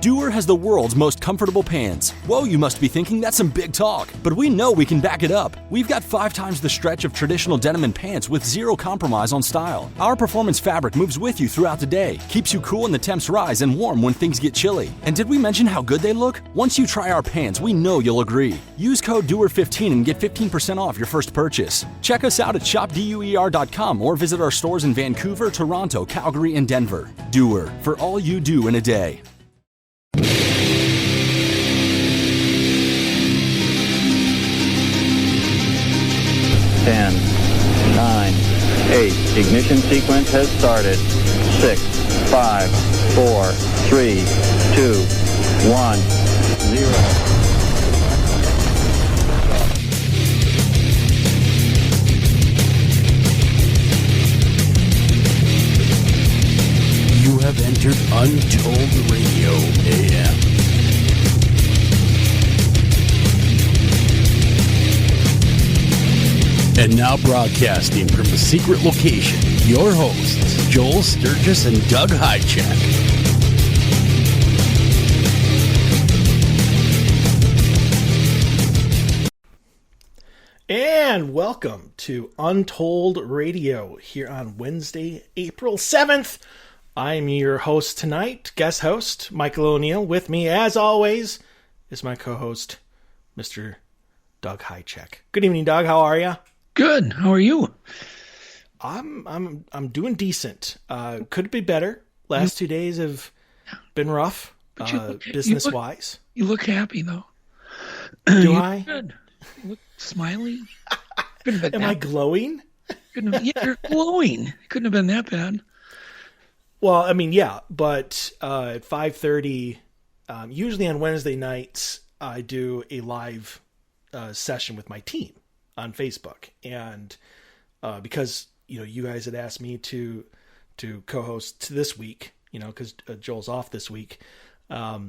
Dewar has the world's most comfortable pants. Whoa, you must be thinking that's some big talk, but we know we can back it up. We've got 5 times the stretch of traditional denim and pants with zero compromise on style. Our performance fabric moves with you throughout the day, keeps you cool when the temps rise and warm when things get chilly. And did we mention how good they look? Once you try our pants, we know you'll agree. Use code DEWAR15 and get 15% off your first purchase. Check us out at shopdeuer.com or visit our stores in Vancouver, Toronto, Calgary, and Denver. Dewar, for all you do in a day. 10, 9, 8. Ignition sequence has started. 6, 5, 4, 3, 2, 1, 0. You have entered Untold Radio AM. And now broadcasting from a secret location, your hosts, Joel Sturgis and Doug Hajicek. And welcome to Untold Radio here on Wednesday, April 7th. I'm your host tonight, guest host, Michael O'Neill. With me, as always, is my co-host, Mr. Doug Hajicek. Good evening, Doug. How are you? Good. How are you? I'm doing decent. Could be better. Last 2 days have been rough, business wise. You look happy though. Do I? Good. You look smiley. Am I glowing? Yeah, you're glowing. Couldn't have been that bad. Well, I mean, yeah, but at 5:30, usually on Wednesday nights, I do a live session with my team on Facebook, and because you guys had asked me to co-host this week, because Joel's off this week, I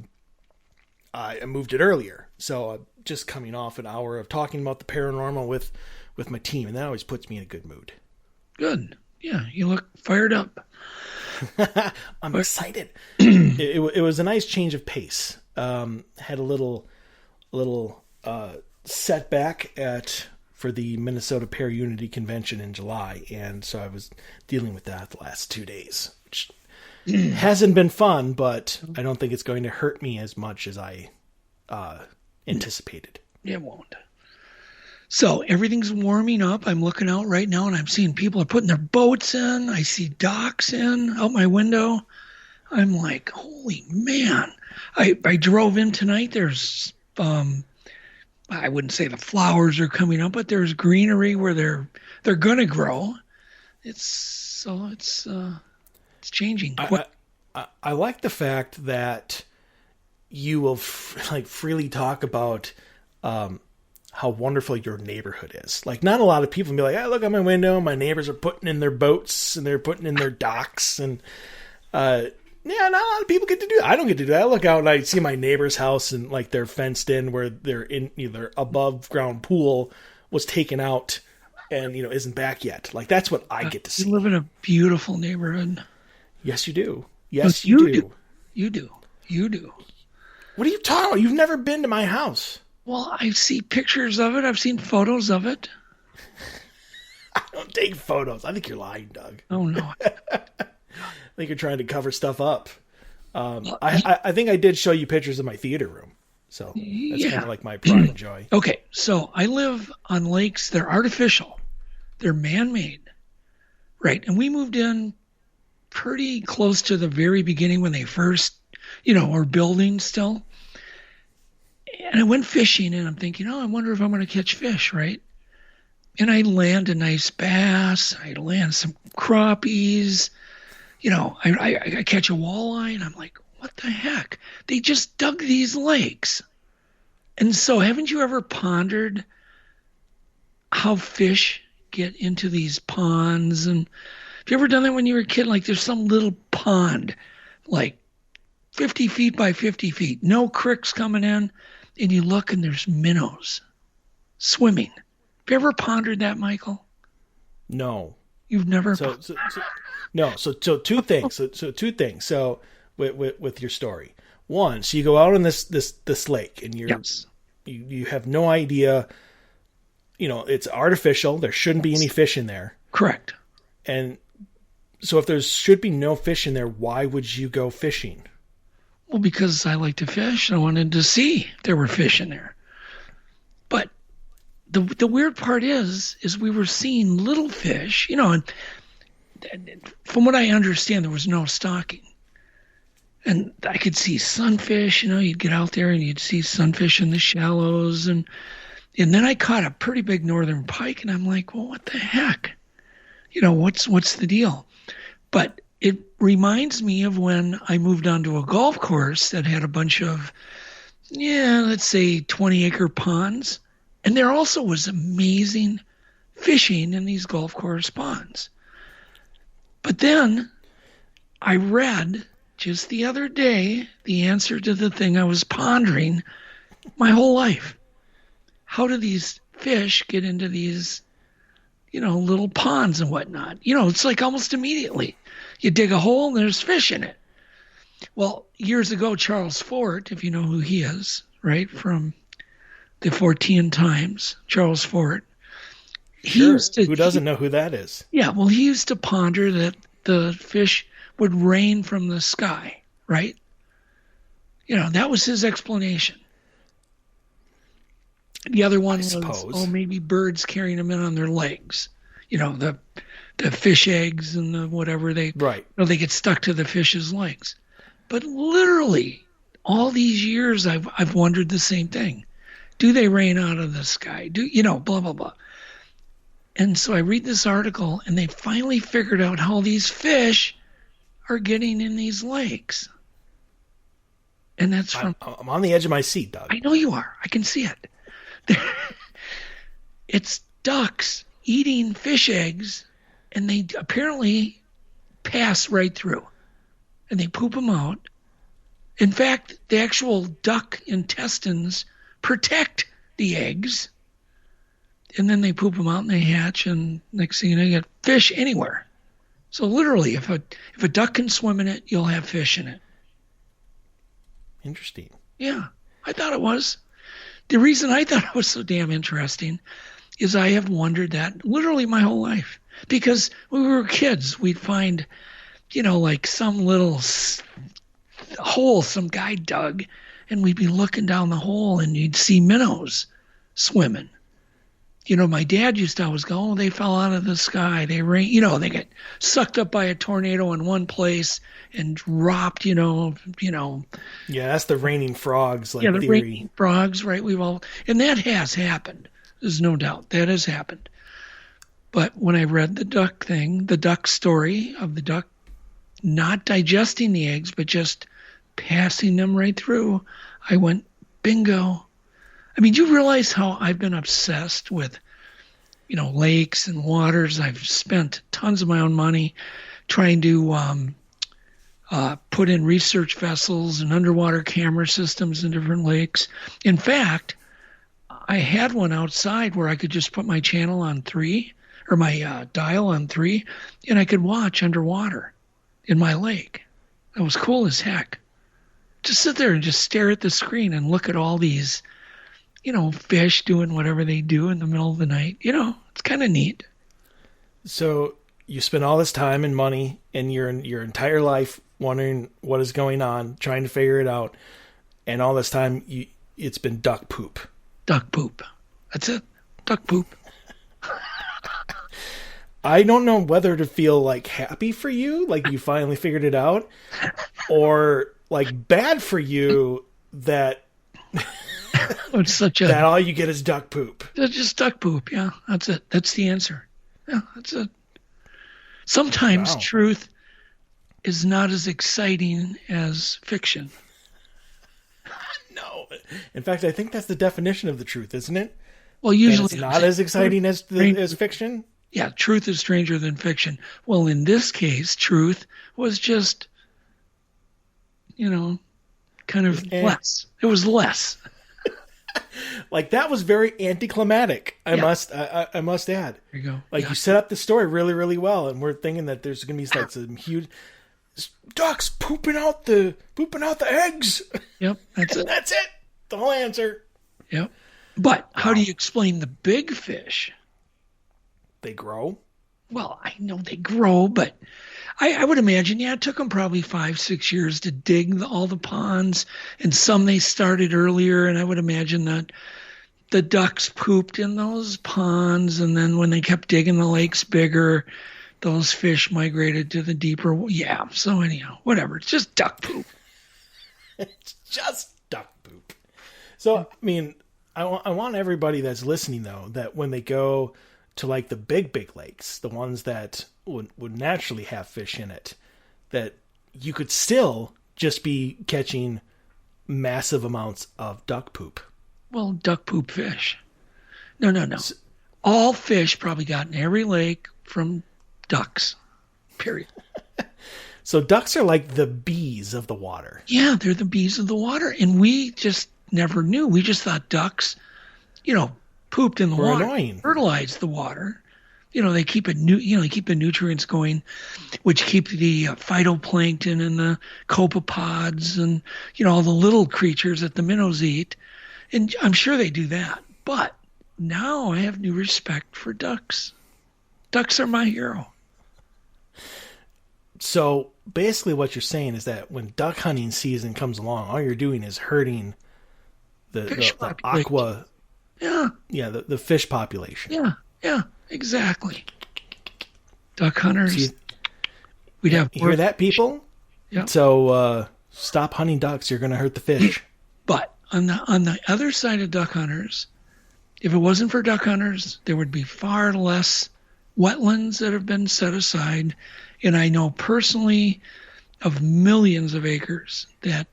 moved it earlier. So I'm just coming off an hour of talking about the paranormal with my team, and that always puts me in a good mood. Good. Yeah, you look fired up. I'm excited. It was a nice change of pace. Had a little setback for the Minnesota Pair Unity Convention in July, and so I was dealing with that the last 2 days, which hasn't been fun, but I don't think it's going to hurt me as much as I anticipated. It won't. So everything's warming up. I'm looking out right now, and I'm seeing people are putting their boats in. I see docks in out my window. I'm like, holy man. I drove in tonight. There's I wouldn't say the flowers are coming up, but there's greenery where they're going to grow. It's changing. I like the fact that you will freely talk about how wonderful your neighborhood is. Like, not a lot of people can be like, I look out my window, my neighbors are putting in their boats and they're putting in their docks, and yeah, not a lot of people get to do that. I don't get to do that. I look out and I see my neighbor's house and like they're fenced in where they're in their above ground pool was taken out and isn't back yet. Like, that's what I get to see. You live in a beautiful neighborhood. Yes, you do. Yes, you do. You do. What are you talking about? You've never been to my house. Well, I see pictures of it. I've seen photos of it. I don't take photos. I think you're lying, Doug. Oh, no. I think you're trying to cover stuff up. I think I did show you pictures of my theater room. So that's kind of like my pride and joy. Okay, so I live on lakes. They're artificial. They're man-made. Right, and we moved in pretty close to the very beginning when they first, were building still. And I went fishing, and I'm thinking, I wonder if I'm going to catch fish, right? And I land a nice bass. I land some crappies. I catch a walleye, and I'm like, what the heck? They just dug these lakes. And so haven't you ever pondered how fish get into these ponds? And have you ever done that when you were a kid? Like, there's some little pond, like 50 feet by 50 feet, no cricks coming in, and you look and there's minnows swimming. Have you ever pondered that, Michael? No. You've never. No. So two things. So two things. So with your story, One, so you go out on this lake and Yes. you have no idea, it's artificial. There shouldn't be any fish in there. Correct. And so if there should be no fish in there, why would you go fishing? Well, because I like to fish and I wanted to see if there were fish in there. But the weird part is we were seeing little fish, and from what I understand, there was no stocking. And I could see sunfish, you'd get out there and you'd see sunfish in the shallows. And then I caught a pretty big northern pike and I'm like, well, what the heck? What's the deal? But it reminds me of when I moved onto a golf course that had a bunch of, let's say 20-acre ponds. And there also was amazing fishing in these golf course ponds. But then I read just the other day the answer to the thing I was pondering my whole life. How do these fish get into these, little ponds and whatnot? It's like almost immediately. You dig a hole and there's fish in it. Well, years ago, Charles Fort, if you know who he is, right, from the 14 Times, Charles Fort. Sure. Who doesn't know who that is? Yeah, well, he used to ponder that the fish would rain from the sky, right? That was his explanation. The other one was, maybe birds carrying them in on their legs. The fish eggs and the whatever they get stuck to the fish's legs. But literally, all these years I've wondered the same thing. Do they rain out of the sky? Blah, blah, blah. And so I read this article, and they finally figured out how these fish are getting in these lakes. And that's from... I'm on the edge of my seat, Doug. I know you are. I can see it. It's ducks eating fish eggs, and they apparently pass right through. And they poop them out. In fact, the actual duck intestines protect the eggs. And then they poop them out and they hatch, and next thing you know, you get fish anywhere. So literally, if a duck can swim in it, you'll have fish in it. Interesting. Yeah, I thought it was. The reason I thought it was so damn interesting is I have wondered that literally my whole life. Because when we were kids, we'd find, like some little hole some guy dug, and we'd be looking down the hole and you'd see minnows swimming. My dad used to always go, oh, they fell out of the sky. They rain, they get sucked up by a tornado in one place and dropped, Yeah, that's the raining frogs, the theory. raining frogs, right? And that has happened. There's no doubt that has happened. But when I read the duck story of the duck not digesting the eggs, but just passing them right through, I went, bingo. I mean, do you realize how I've been obsessed with, lakes and waters? I've spent tons of my own money trying to put in research vessels and underwater camera systems in different lakes. In fact, I had one outside where I could just put my channel on 3 or my dial on 3, and I could watch underwater in my lake. That was cool as heck. Just sit there and just stare at the screen and look at all these fish doing whatever they do in the middle of the night. It's kind of neat. So you spend all this time and money and your entire life wondering what is going on, trying to figure it out. And all this time, it's been duck poop. Duck poop. That's it. Duck poop. I don't know whether to feel like happy for you, like you finally figured it out, or like bad for you that... It's such that all you get is duck poop. It's just duck poop. Yeah, that's it. That's the answer. Yeah, that's it. Sometimes truth is not as exciting as fiction. No. In fact, I think that's the definition of the truth, isn't it? Well, usually it's not as exciting as fiction. Yeah, truth is stranger than fiction. Well, in this case, truth was just, kind of less. It was less. Like that was very anticlimactic. I must add. There you go. Like you set up the story really, really well, and we're thinking that there's going to be like some huge. ducks pooping out the eggs. Yep, that's it. That's it. The whole answer. Yep. But how do you explain the big fish? They grow. Well, I know they grow, but I would imagine, it took them probably 5-6 years to dig all the ponds, and some they started earlier, and I would imagine that the ducks pooped in those ponds, and then when they kept digging the lakes bigger, those fish migrated to the deeper. Yeah, so anyhow, whatever. It's just duck poop. It's just duck poop. So, I mean, I want everybody that's listening, though, that when they go to like the big lakes, the ones that would naturally have fish in it, that you could still just be catching massive amounts of duck poop. Well, duck poop fish. No. All fish probably got in every lake from ducks, period. So ducks are like the bees of the water. Yeah, they're the bees of the water. And we just never knew. We just thought ducks, pooped in the water, annoying. Fertilized the water. They keep they keep the nutrients going, which keep the phytoplankton and the copepods and, all the little creatures that the minnows eat. And I'm sure they do that. But now I have new respect for ducks. Ducks are my hero. So basically what you're saying is that when duck hunting season comes along, all you're doing is hurting the aqua. Yeah. Yeah, the fish population. Yeah, exactly. Duck hunters. We'd have. You hear that, people? Yeah. So stop hunting ducks. You're going to hurt the fish. But on the other side of duck hunters, if it wasn't for duck hunters, there would be far less wetlands that have been set aside. And I know personally of millions of acres that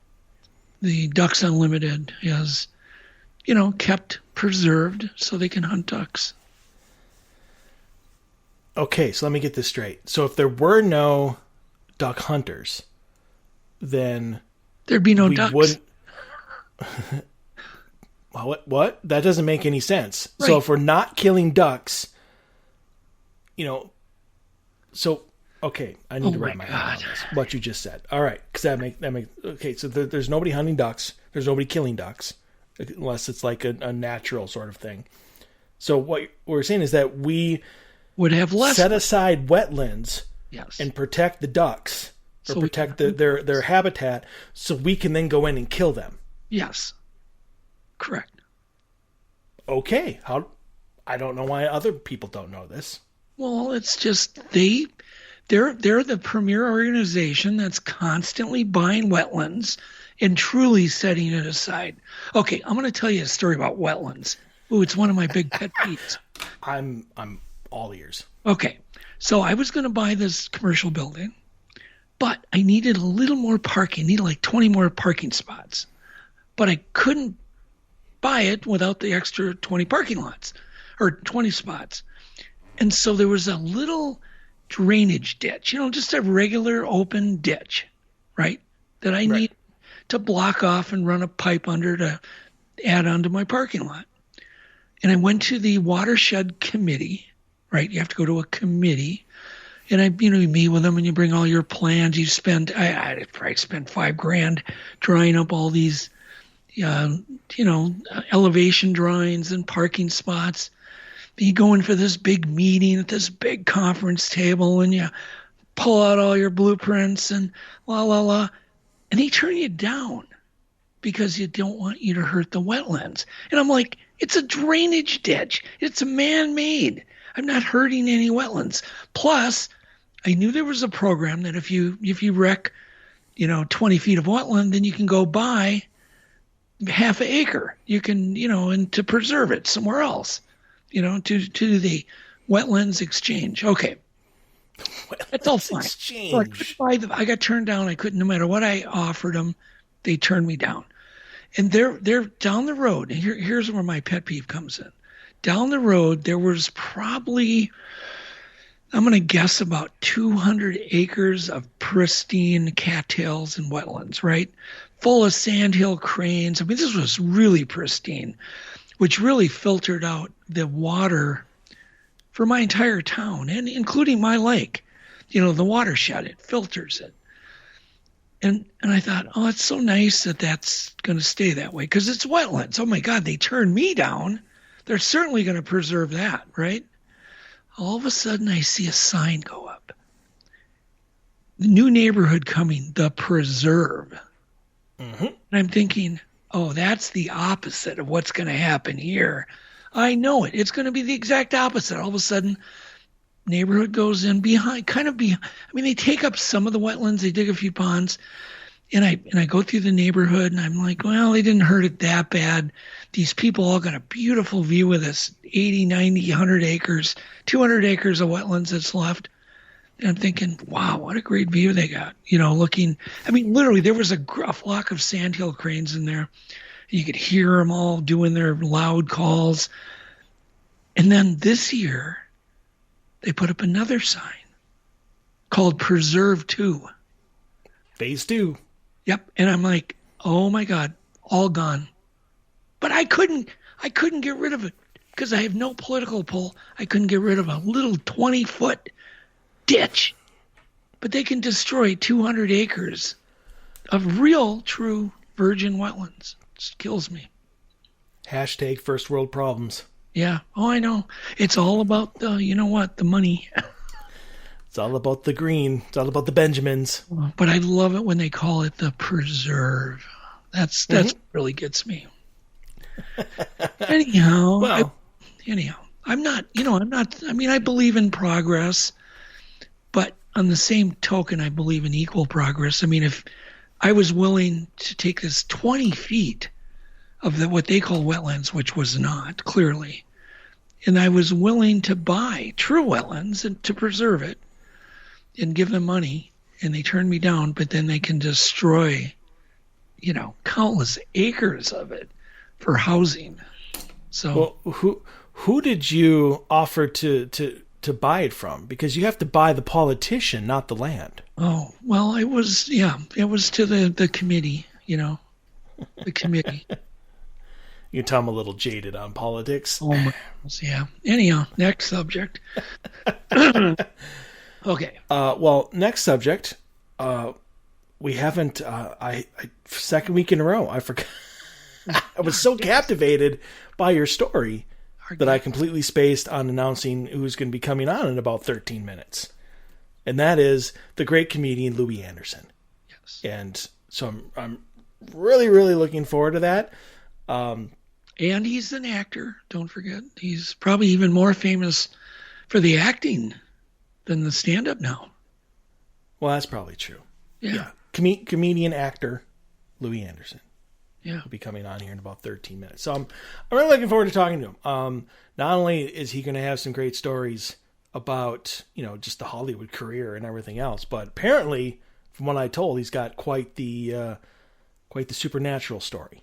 the Ducks Unlimited has, kept preserved so they can hunt ducks. Okay, so let me get this straight. So if there were no duck hunters, then there'd be no ducks. Wouldn't... What? That doesn't make any sense. Right. So if we're not killing ducks, so okay, I need to wrap my head around this, what you just said. All right, because that make okay. So there's nobody hunting ducks. There's nobody killing ducks, unless it's like a natural sort of thing. So what we're saying is that we would have less set aside wetlands, yes, and protect the ducks or so protect their habitat, so we can then go in and kill them. Yes, correct. Okay, I don't know why other people don't know this. Well, it's just they're the premier organization that's constantly buying wetlands and truly setting it aside. Okay, I'm going to tell you a story about wetlands. Ooh, it's one of my big pet peeves. I'm all ears. Okay, so I was going to buy this commercial building, but I needed a little more parking. I needed like 20 more parking spots, but I couldn't buy it without the extra 20 parking lots or 20 spots. And so there was a little drainage ditch, just a regular open ditch, right? That I need to block off and run a pipe under to add onto my parking lot. And I went to the watershed committee, right? You have to go to a committee, and you meet with them and you bring all your plans. You spend, I probably spent $5,000 drawing up all these, elevation drawings and parking spots. You go in for this big meeting at this big conference table and you pull out all your blueprints and and they turn you down because you don't want you to hurt the wetlands. And I'm like, it's a drainage ditch. It's man-made. I'm not hurting any wetlands. Plus, I knew there was a program that if you wreck, 20 feet of wetland, then you can go buy half an acre. You can, and to preserve it somewhere else. To the wetlands exchange. Okay. That's all fine. Exchange. So I got turned down. I couldn't, no matter what I offered them, they turned me down. And they're down the road. And here's where my pet peeve comes in. Down the road, there was probably, I'm going to guess, about 200 acres of pristine cattails and wetlands, right? Full of sandhill cranes. I mean, this was really pristine, which really filtered out the water for my entire town, and including my lake. The watershed, it filters it. And I thought, oh, it's so nice that that's going to stay that way because it's wetlands. Oh my God, they turned me down. They're certainly going to preserve that, right? All of a sudden, I see a sign go up. The new neighborhood coming, the preserve. Mm-hmm. And I'm thinking, oh, that's the opposite of what's going to happen here. I know it. It's going to be the exact opposite. All of a sudden, neighborhood goes in behind, they take up some of the wetlands. They dig a few ponds. And I go through the neighborhood and I'm like, well, they didn't hurt it that bad. These people all got a beautiful view of this 80, 90, 100 acres, 200 acres of wetlands that's left. And I'm thinking, wow, what a great view they got. Literally there was a flock of sandhill cranes in there. And you could hear them all doing their loud calls. And then this year, they put up another sign called Preserve 2. Phase 2. Yep. And I'm like, oh my God, all gone. But I couldn't get rid of it because I have no political pull. I couldn't get rid of a little 20-foot ditch. But they can destroy 200 acres of real, true virgin wetlands. It just kills me. Hashtag first world problems. Yeah. Oh, I know. It's all about the money. It's all about the green. It's all about the Benjamins. But I love it when they call it the preserve. That's what really gets me. Anyhow, I believe in progress, but on the same token, I believe in equal progress. I mean, if I was willing to take this 20 feet of what they call wetlands, which was not, clearly, and I was willing to buy true wetlands and to preserve it and give them money, and they turned me down, but then they can destroy, countless acres of it for housing. So, well, who did you offer to buy it from? Because you have to buy the politician, not the land. Oh, well, it was to the committee, the committee. You can tell I'm a little jaded on politics. Oh my goodness, yeah. Anyhow, next subject. Okay. Well, next subject. We haven't. Second week in a row, I forgot. I was so captivated by your story that I completely spaced on announcing who's going to be coming on in about 13 minutes, and that is the great comedian Louie Anderson. Yes. And so I'm really, really looking forward to that. And he's an actor. Don't forget, he's probably even more famous for the acting than the stand-up now. Well, that's probably true. Yeah. Comedian, actor, Louie Anderson. Yeah. Will be coming on here in about 13 minutes. So I'm really looking forward to talking to him. Not only is he going to have some great stories about, just the Hollywood career and everything else, but apparently, from what I told, he's got quite the supernatural story.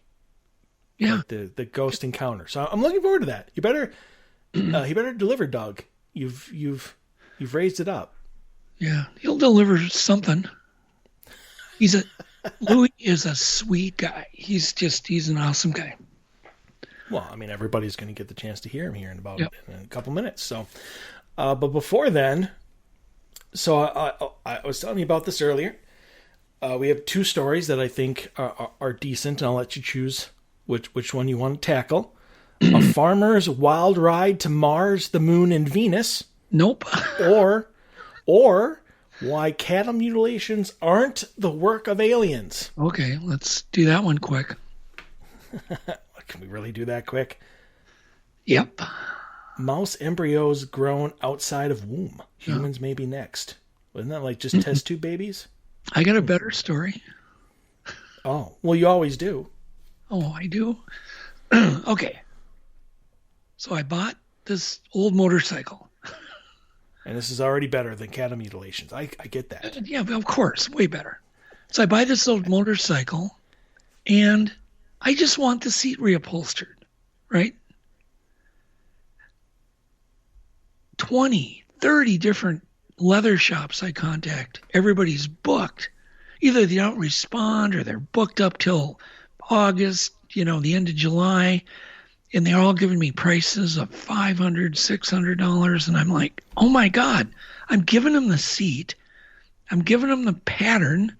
Yeah. The ghost encounter. So I'm looking forward to that. You better he better deliver, Doug. You've raised it up. Yeah, he'll deliver something. Louie is a sweet guy. He's an awesome guy. Well, everybody's going to get the chance to hear him here in about in a couple minutes. So, but before then, so I was telling you about this earlier. We have two stories that I think are decent, and I'll let you choose which one you want to tackle. A farmer's wild ride to Mars, the Moon, and Venus. Nope. or why cattle mutilations aren't the work of aliens. Okay, let's do that one quick. Can we really do that quick? Yep. Mouse embryos grown outside of womb. Humans may be next. Wasn't that like just test tube babies? I got a better story. Oh, well, you always do. Oh, I do? Okay. So I bought this old motorcycle. And this is already better than cattle mutilations. I get that. Yeah, of course. Way better. So I buy this old motorcycle, and I just want the seat reupholstered, right? 20, 30 different leather shops I contact. Everybody's booked. Either they don't respond or they're booked up till August, the end of July. And they're all giving me prices of $500, $600. And I'm like, oh my God, I'm giving them the seat. I'm giving them the pattern.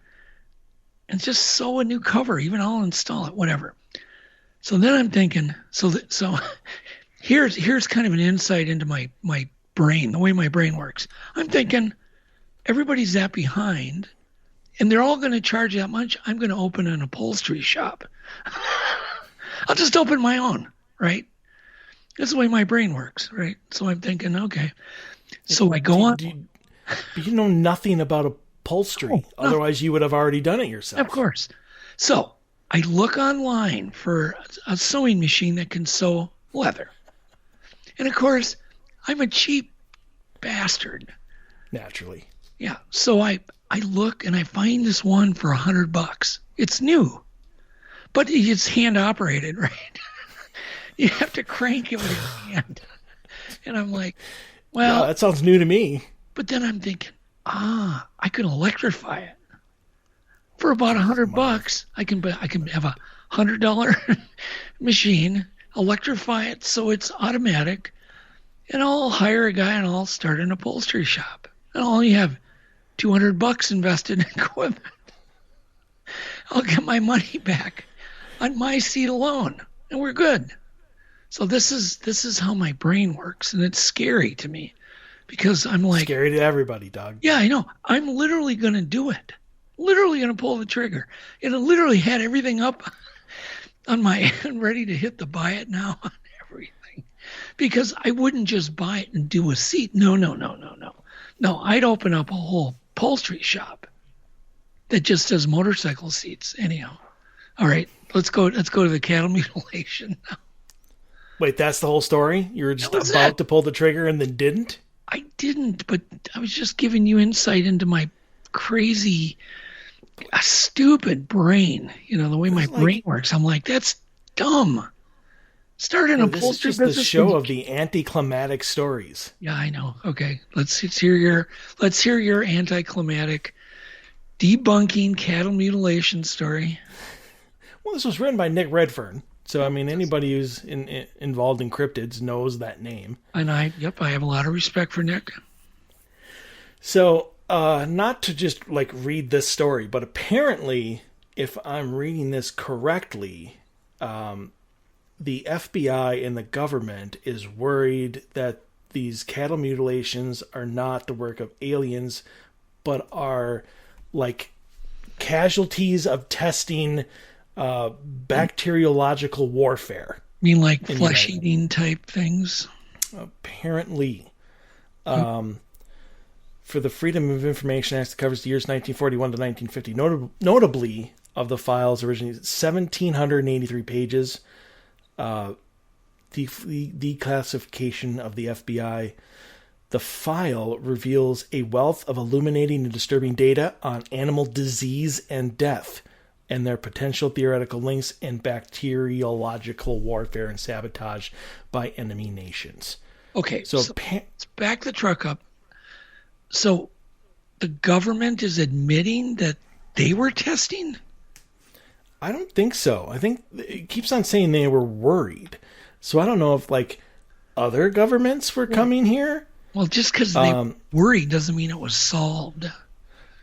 and just sew a new cover. Even I'll install it, whatever. So then I'm thinking, so here's kind of an insight into my brain, the way my brain works. I'm thinking everybody's that behind, and they're all going to charge that much. I'm going to open an upholstery shop. I'll just open my own, right? That's the way my brain works, right? So I'm thinking, okay. So I go on. But you know nothing about upholstery. No. Otherwise, you would have already done it yourself. Of course. So I look online for a sewing machine that can sew leather. And of course, I'm a cheap bastard. Naturally. Yeah. So I look and I find this one for $100. It's new, but it's hand operated, right? You have to crank it with your hand. And I'm like, well, that sounds new to me. But then I'm thinking, I can electrify it for about $100. I can have a $100 machine, electrify it so it's automatic, and I'll hire a guy and I'll start an upholstery shop. And I'll only have $200 invested in equipment. I'll get my money back on my seat alone, and we're good. So this is how my brain works, and it's scary to me because I'm like, scary to everybody, dog. Yeah, I know. I'm literally going to do it. Literally going to pull the trigger. And it literally had everything up on my ready to hit the buy it now on everything, because I wouldn't just buy it and do a seat. No. No, I'd open up a whole upholstery shop that just does motorcycle seats. Anyhow, all right, let's go to the cattle mutilation now. Wait, that's the whole story? You were just about to pull the trigger and then didn't? I didn't, but I was just giving you insight into my crazy, stupid brain. You know, the way my brain works. I'm like, that's dumb. Start an upholstery business. This is just the show of the anticlimactic stories. Yeah, I know. Okay, let's hear your anticlimactic debunking cattle mutilation story. Well, this was written by Nick Redfern. So, I mean, anybody who's involved in cryptids knows that name. And I have a lot of respect for Nick. So, not to just read this story, but apparently, if I'm reading this correctly, the FBI and the government is worried that these cattle mutilations are not the work of aliens, but are casualties of testing bacteriological warfare. You mean like flesh-eating type things? Apparently. For the Freedom of Information Act that covers the years 1941 to 1950. Notably, of the files originally 1,783 pages. The declassification of the FBI. The file reveals a wealth of illuminating and disturbing data on animal disease and death, and their potential theoretical links in bacteriological warfare and sabotage by enemy nations. Okay, so let's back the truck up. So the government is admitting that they were testing? I don't think so. I think it keeps on saying they were worried. So I don't know if other governments were coming here. Well, just because they were worried doesn't mean it was solved.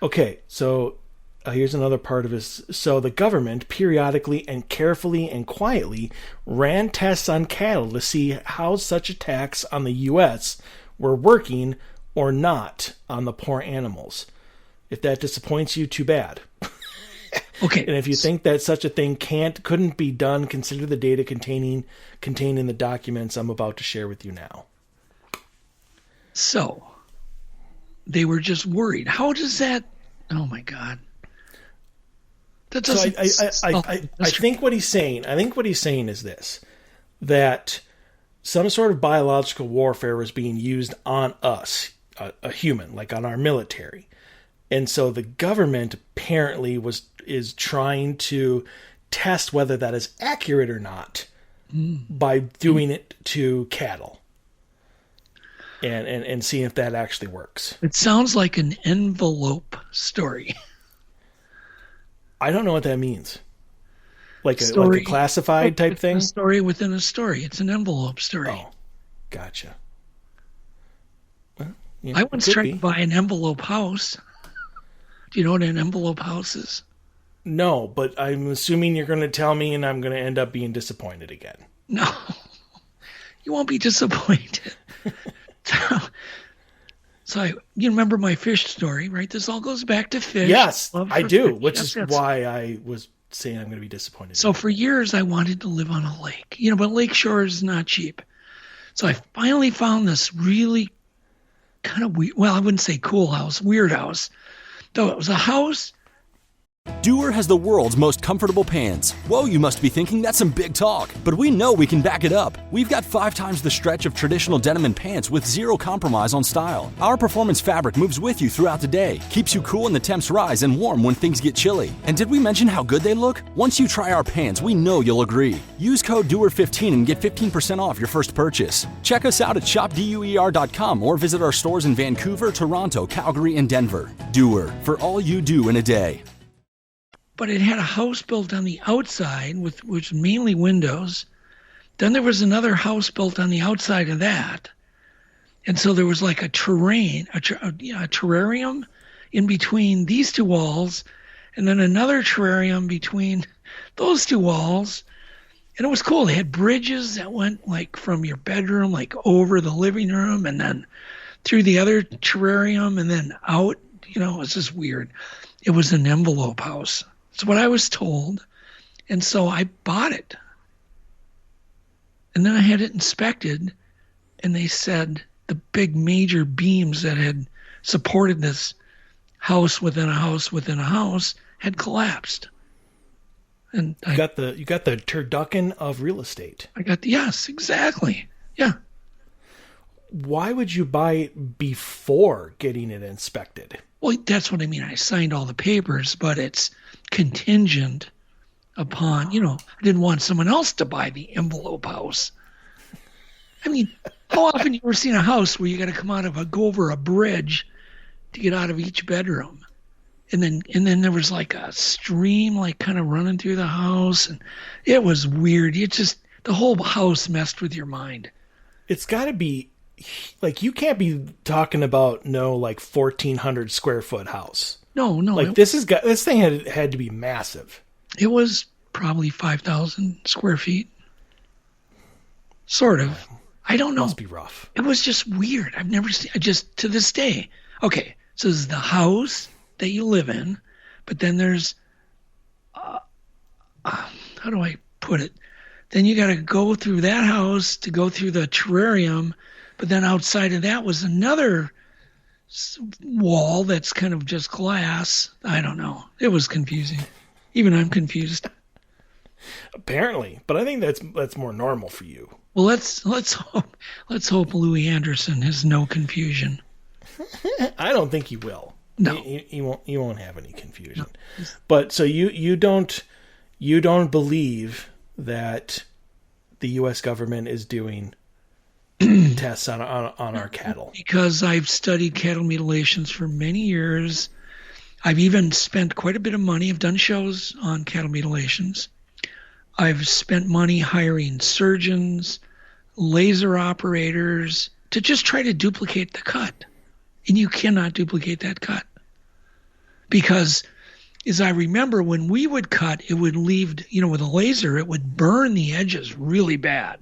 Okay, so here's another part of this. So the government periodically and carefully and quietly ran tests on cattle to see how such attacks on the U.S. were working or not on the poor animals. If that disappoints you, too bad. Okay. And if you think that such a thing couldn't be done, consider the data contained in the documents I'm about to share with you now. So they were just worried. How does that? Oh my God. That doesn't. I think what he's saying. I think what he's saying is this: that some sort of biological warfare was being used on us, a human, on our military, and so the government apparently is trying to test whether that is accurate or not by doing it to cattle. And seeing if that actually works. It sounds like an envelope story. I don't know what that means. Like a classified type thing? A story within a story. It's an envelope story. Oh, gotcha. Well, I once tried to buy an envelope house. Do you know what an envelope house is? No, but I'm assuming you're going to tell me, and I'm going to end up being disappointed again. No, you won't be disappointed. You remember my fish story, right? This all goes back to fish. Yes, I do, fish. which is why I was saying I'm going to be disappointed. So for years, I wanted to live on a lake, but lakeshore is not cheap. So I finally found this really kind of weird, well, I wouldn't say cool house, weird house. Though it was a house. Dewar has the world's most comfortable pants. Whoa, you must be thinking that's some big talk, but we know we can back it up. We've got 5 times the stretch of traditional denim and pants with zero compromise on style. Our performance fabric moves with you throughout the day, keeps you cool when the temps rise and warm when things get chilly. And did we mention how good they look? Once you try our pants, we know you'll agree. Use code DEWAR15 and get 15% off your first purchase. Check us out at shopdeuer.com or visit our stores in Vancouver, Toronto, Calgary, and Denver. Dewar, for all you do in a day. But it had a house built on the outside, which was mainly windows. Then there was another house built on the outside of that. And so there was like a terrarium in between these two walls, and then another terrarium between those two walls. And it was cool. They had bridges that went like from your bedroom, like over the living room, and then through the other terrarium, and then out. It was just weird. It was an envelope house. That's what I was told. And so I bought it. And then I had it inspected, and they said the big major beams that had supported this house within a house within a house had collapsed. And you got the turducken of real estate. Yes, exactly. Yeah. Why would you buy it before getting it inspected? Well, that's what I mean. I signed all the papers, but it's contingent upon, I didn't want someone else to buy the envelope house. I mean, how often you ever seen a house where you got to go over a bridge to get out of each bedroom? And then there was like a stream like kind of running through the house, and it was weird. The whole house messed with your mind. It's got to be like, you can't be talking about 1,400 square foot house. No. Like this thing had to be massive. It was probably 5,000 square feet. Sort of. I don't know. Must be rough. It was just weird. I've never seen, to this day. Okay, so this is the house that you live in, but then there's, how do I put it? Then you got to go through that house to go through the terrarium, but then outside of that was another wall that's kind of just glass. I don't know. It was confusing. Even I'm confused. Apparently, but I think that's more normal for you. Well, let's hope Louie Anderson has no confusion. I don't think he will. No, he won't have any confusion. No. But so you don't believe that the U.S. government is doing tests on our cattle? Because I've studied cattle mutilations for many years. I've even spent quite a bit of money. I've done shows on cattle mutilations. I've spent money hiring surgeons, laser operators to just try to duplicate the cut. And you cannot duplicate that cut. Because, as I remember, when we would cut, it would leave, with a laser, it would burn the edges really bad.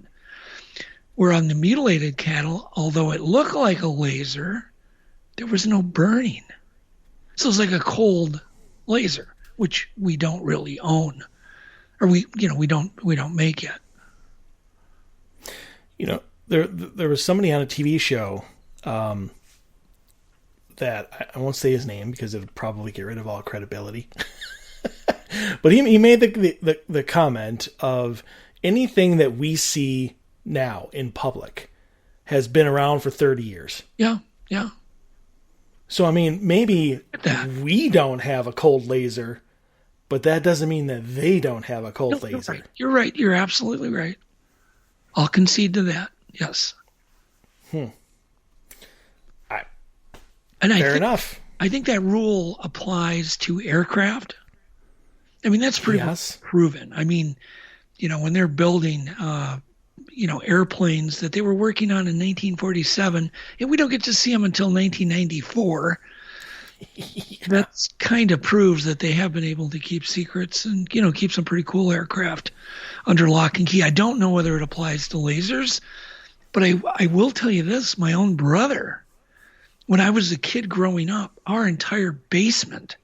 Where on the mutilated cattle, although it looked like a laser, there was no burning. So it's like a cold laser, which we don't really own. Or we don't make yet. There was somebody on a TV show that I won't say his name because it would probably get rid of all credibility. But he made the comment of anything that we see now in public has been around for 30 years. Yeah. So, I mean, maybe we don't have a cold laser, but that doesn't mean that they don't have a cold laser. You're right. You're absolutely right. I'll concede to that. Yes. Fair enough. I think that rule applies to aircraft. I mean, that's pretty much proven. I mean, when they're building, airplanes that they were working on in 1947, and we don't get to see them until 1994. That's kind of proves that they have been able to keep secrets and, keep some pretty cool aircraft under lock and key. I don't know whether it applies to lasers, but I will tell you this. My own brother, when I was a kid growing up, our entire basement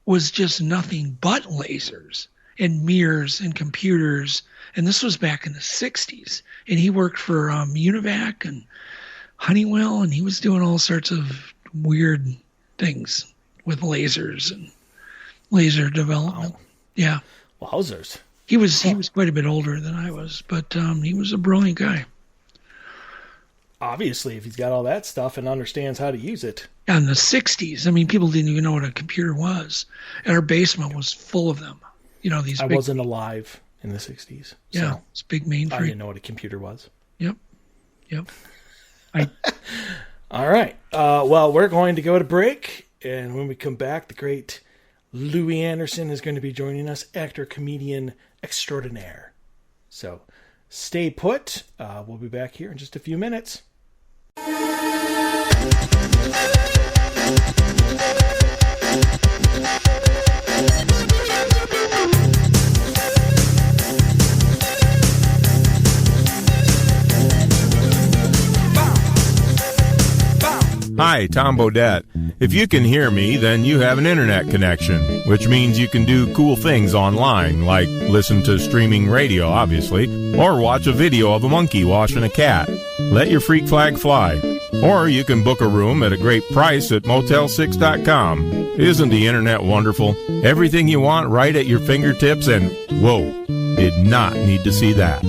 was just nothing but lasers and mirrors and computers. And this was back in the 60s. And he worked for Univac and Honeywell, and he was doing all sorts of weird things with lasers and laser development. Wow. Yeah. Wowzers. He was quite a bit older than I was, but he was a brilliant guy. Obviously, if he's got all that stuff and understands how to use it. Yeah, in the 60s, people didn't even know what a computer was. And our basement was full of them. These I wasn't alive in the 60s. Yeah, so it's big mainframe. I didn't know what a computer was. Yep. All right. Well, we're going to go to break. And when we come back, the great Louie Anderson is going to be joining us, actor, comedian extraordinaire. So stay put. We'll be back here in just a few minutes. Hi, Tom Bodette. If you can hear me, then you have an internet connection, which means you can do cool things online, like listen to streaming radio, obviously, or watch a video of a monkey washing a cat. Let your freak flag fly. Or you can book a room at a great price at Motel6.com. Isn't the internet wonderful? Everything you want right at your fingertips, and whoa, did not need to see that.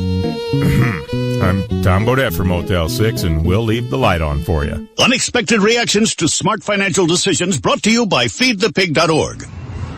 I'm Tom Bodette for Motel 6, and we'll leave the light on for you. Unexpected reactions to smart financial decisions brought to you by feedthepig.org.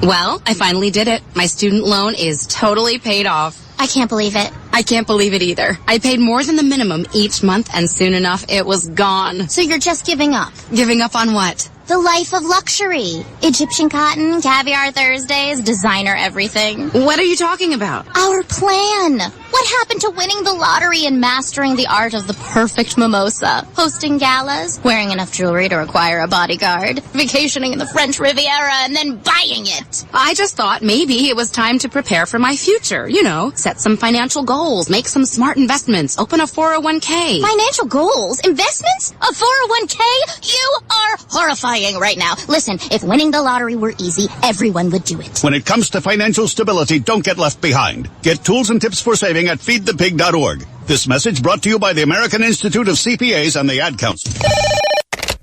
Well, I finally did it. My student loan is totally paid off. I can't believe it. I can't believe it either. I paid more than the minimum each month, and soon enough, it was gone. So you're just giving up? Giving up on what? The life of luxury. Egyptian cotton, caviar Thursdays, designer everything. What are you talking about? Our plan. What happened to winning the lottery and mastering the art of the perfect mimosa? Hosting galas, wearing enough jewelry to require a bodyguard, vacationing in the French Riviera, and then buying it. I just thought maybe it was time to prepare for my future. Set some financial goals, make some smart investments, open a 401k. Financial goals? Investments? A 401k? You are horrifying right now. Listen, if winning the lottery were easy, everyone would do it. When it comes to financial stability, don't get left behind. Get tools and tips for saving at feedthepig.org. This message brought to you by the American Institute of CPAs and the Ad Council.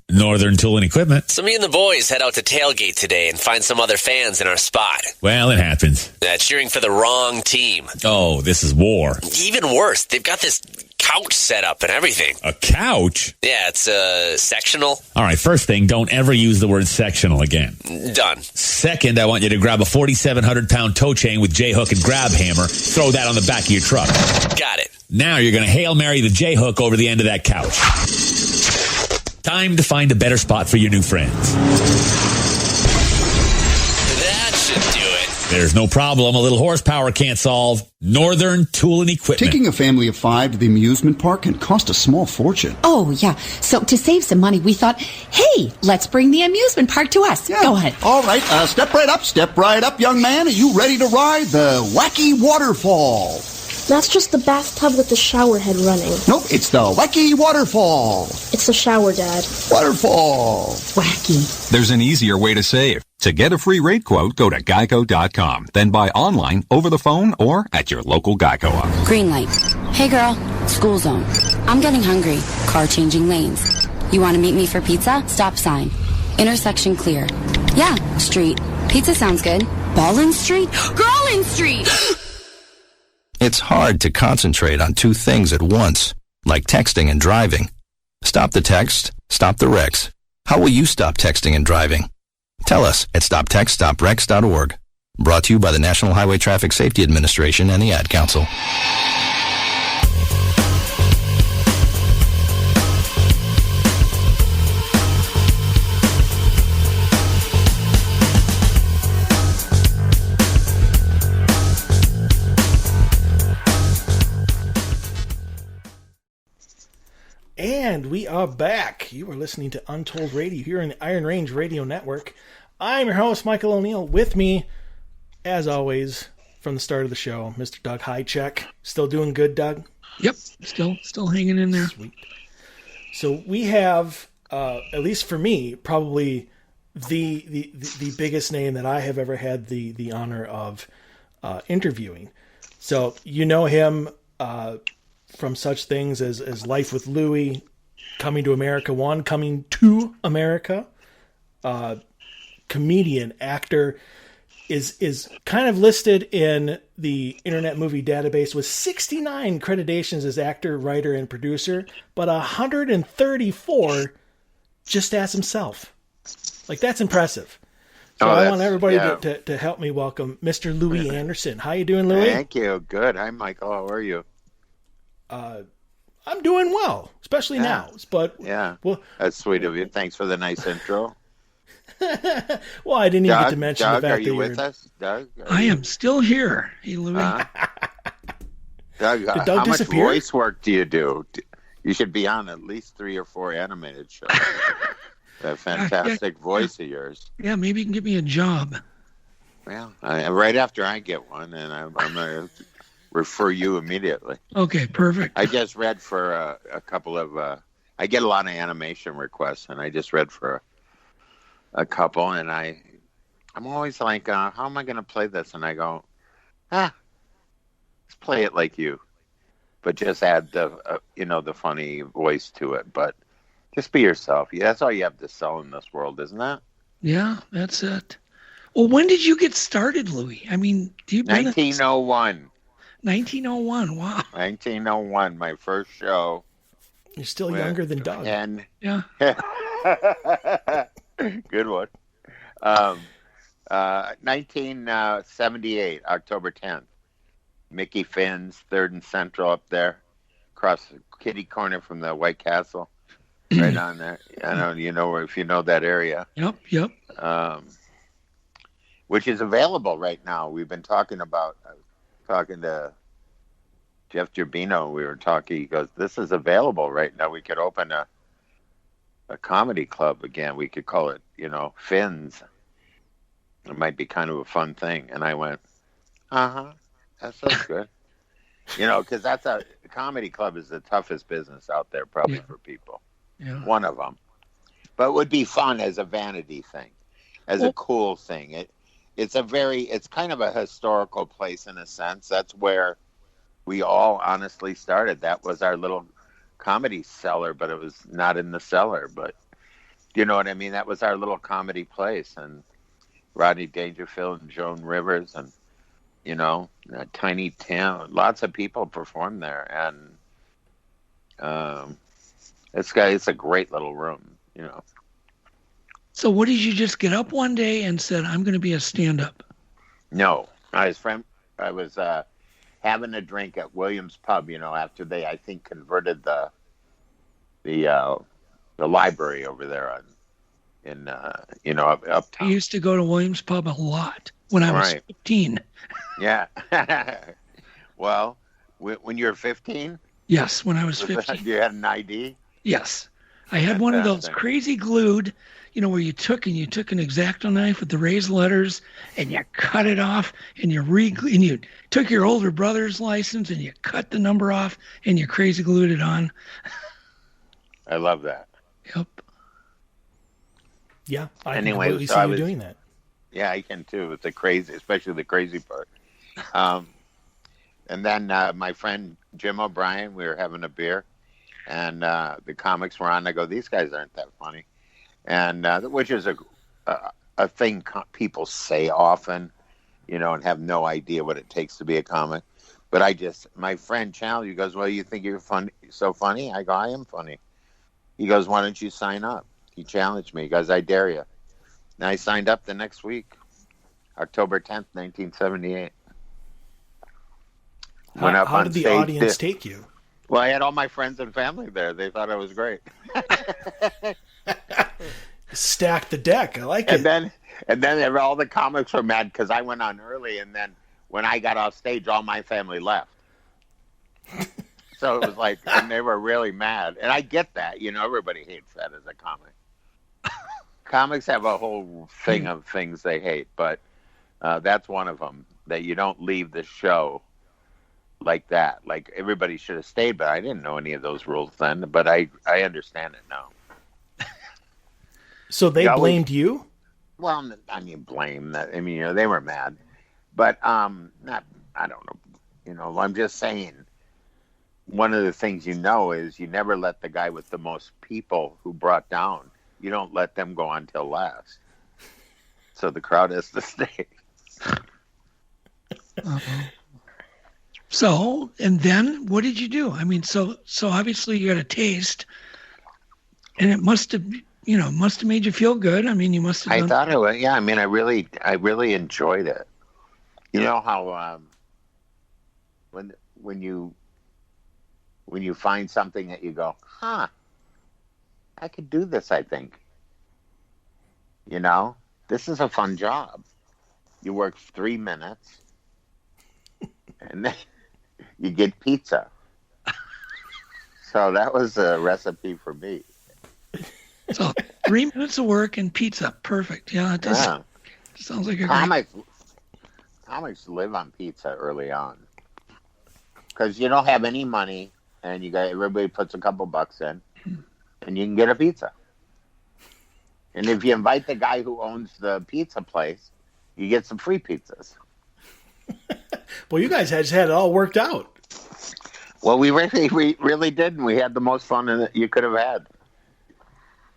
Northern Tool and Equipment. So me and the boys head out to tailgate today and find some other fans in our spot. Well, it happens. Cheering for the wrong team. Oh, this is war. Even worse, they've got this couch set up and everything. A couch? Yeah, it's sectional. All right, first thing, don't ever use the word sectional again. Done. Second, I want you to grab a 4,700-pound tow chain with J-hook and grab hammer. Throw that on the back of your truck. Got it. Now you're going to Hail Mary the J-hook over the end of that couch. Time to find a better spot for your new friends. That should do it. There's no problem a little horsepower can't solve. Northern Tool and Equipment. Taking a family of 5 to the amusement park can cost a small fortune. Oh, yeah. So to save some money, we thought, hey, let's bring the amusement park to us. Yeah. Go ahead. All right. Step right up, young man. Are you ready to ride the wacky waterfall? That's just the bathtub with the shower head running. Nope, it's the wacky waterfall. It's the shower, Dad. Waterfall. Wacky. There's an easier way to save. To get a free rate quote, go to geico.com. Then buy online, over the phone, or at your local Geico office. Green light. Hey, girl. School zone. I'm getting hungry. Car changing lanes. You want to meet me for pizza? Stop sign. Intersection clear. Yeah, street. Pizza sounds good. Ballin Street? Girlin Street! It's hard to concentrate on two things at once, like texting and driving. Stop the text, stop the wrecks. How will you stop texting and driving? Tell us at stoptextstoprex.org. Brought to you by the National Highway Traffic Safety Administration and the Ad Council. And we are back. You are listening to Untold Radio here in the Iron Range Radio Network. I'm your host, Michael O'Neill. With me, as always, from the start of the show, Mr. Doug Hajicek. Still doing good, Doug? Yep, still hanging in there. Sweet. So we have, at least for me, probably the biggest name that I have ever had the honor of interviewing. So you know him from such things as Life with Louie, Coming to America 1, Coming to America, comedian, actor, is kind of listed in the Internet Movie Database with 69 accreditations as actor, writer, and producer, but 134 just as himself. Like, that's impressive. So I want everybody to help me welcome Mr. Louie Anderson. How you doing, Louie? Thank you. Good. Hi, Michael. How are you? I'm doing well, especially now. But well, that's sweet of you. Thanks for the nice intro. Well, I didn't even get to mention Doug, the fact are you that with us, Doug? I am still here. Hey, Louie. Doug, Did Doug how disappear? much voice work do you do? You should be on at least 3 or 4 animated shows. That fantastic voice of yours. Yeah, maybe you can give me a job. Well, right after I get one, and I'm going to refer you immediately. Okay, perfect. I just read for a couple of. I get a lot of animation requests, and I just read for a couple, and I'm always like, how am I going to play this? And I go, let's play it like you, but just add the the funny voice to it. But just be yourself. Yeah, that's all you have to sell in this world, isn't that? Yeah, that's it. Well, when did you get started, Louie? I mean, do you 1901. 1901. Wow. 1901, my first show. You're still younger than Doug. And yeah. Good one. 1978, October 10th. Mickey Finn's, 3rd and Central up there, across the kitty corner from the White Castle, right on there. I don't know if you know that area. Yep. Which is available right now. We've been talking to Jeff Gerbino. We were talking. He goes, "This is available right now. We could open a comedy club again. We could call it, Finn's. It might be kind of a fun thing." And I went, that sounds good. Because a comedy club is the toughest business out there, probably for people. Yeah. One of them. But it would be fun as a vanity thing, as a cool thing. It's kind of a historical place in a sense. That's where we all honestly started. That was our little comedy cellar, but it was not in the cellar. But you know what I mean? That was our little comedy place. And Rodney Dangerfield and Joan Rivers and, Tiny Tim. Lots of people performed there. And it's a great little room, So what did you just get up one day and said, I'm going to be a stand-up? No. I was having a drink at Williams Pub, after they, I think, converted the library over there uptown. I used to go to Williams Pub a lot when I was 15. Yeah. Well, when you were 15? Yes, when I was 15. You had an ID? Yes. I had one of those crazy glued, where you took an X-Acto knife with the raised letters and you cut it off and you took your older brother's license and you cut the number off and you crazy glued it on. I love that. Yep. Yeah. I can totally see you doing that. Yeah, I can too. It's especially the crazy part. And then my friend Jim O'Brien, we were having a beer and the comics were on. I go, these guys aren't that funny. And which is a thing people say often, and have no idea what it takes to be a comic. But my friend challenged, he goes, well, you think you're so funny? I go, I am funny. He goes, why don't you sign up? He challenged me. He goes, I dare you. And I signed up the next week, October 10th, 1978. How did the audience take you? Well, I had all my friends and family there. They thought I was great. Stack the deck. I like it. And then all the comics were mad because I went on early, and then when I got off stage, all my family left. So it was like, and they were really mad. And I get that. Everybody hates that as a comic. Comics have a whole thing of things they hate, but that's one of them, that you don't leave the show like that. Like, everybody should have stayed, but I didn't know any of those rules then, but I understand it now. So they blamed you? Well, I mean, blame that. I mean, they were mad, but I don't know. I'm just saying, one of the things is you never let the guy with the most people who brought down, you don't let them go on till last. So the crowd has to stay. So, and then what did you do? I mean, so obviously you got a taste, and it must have made you feel good. I mean, you must have. I thought it was. Yeah, I mean, I really enjoyed it. You know how when you find something that you go, I could do this. I think. This is a fun job. You work 3 minutes, and then you get pizza. So that was a recipe for me. So 3 minutes of work and pizza. Perfect. Yeah, it does. Yeah. Sounds like a comics live on pizza early on. Because you don't have any money, and everybody puts a couple bucks in, and you can get a pizza. And if you invite the guy who owns the pizza place, you get some free pizzas. Well, you guys had it all worked out. Well, we really did, and we had the most fun that you could have had.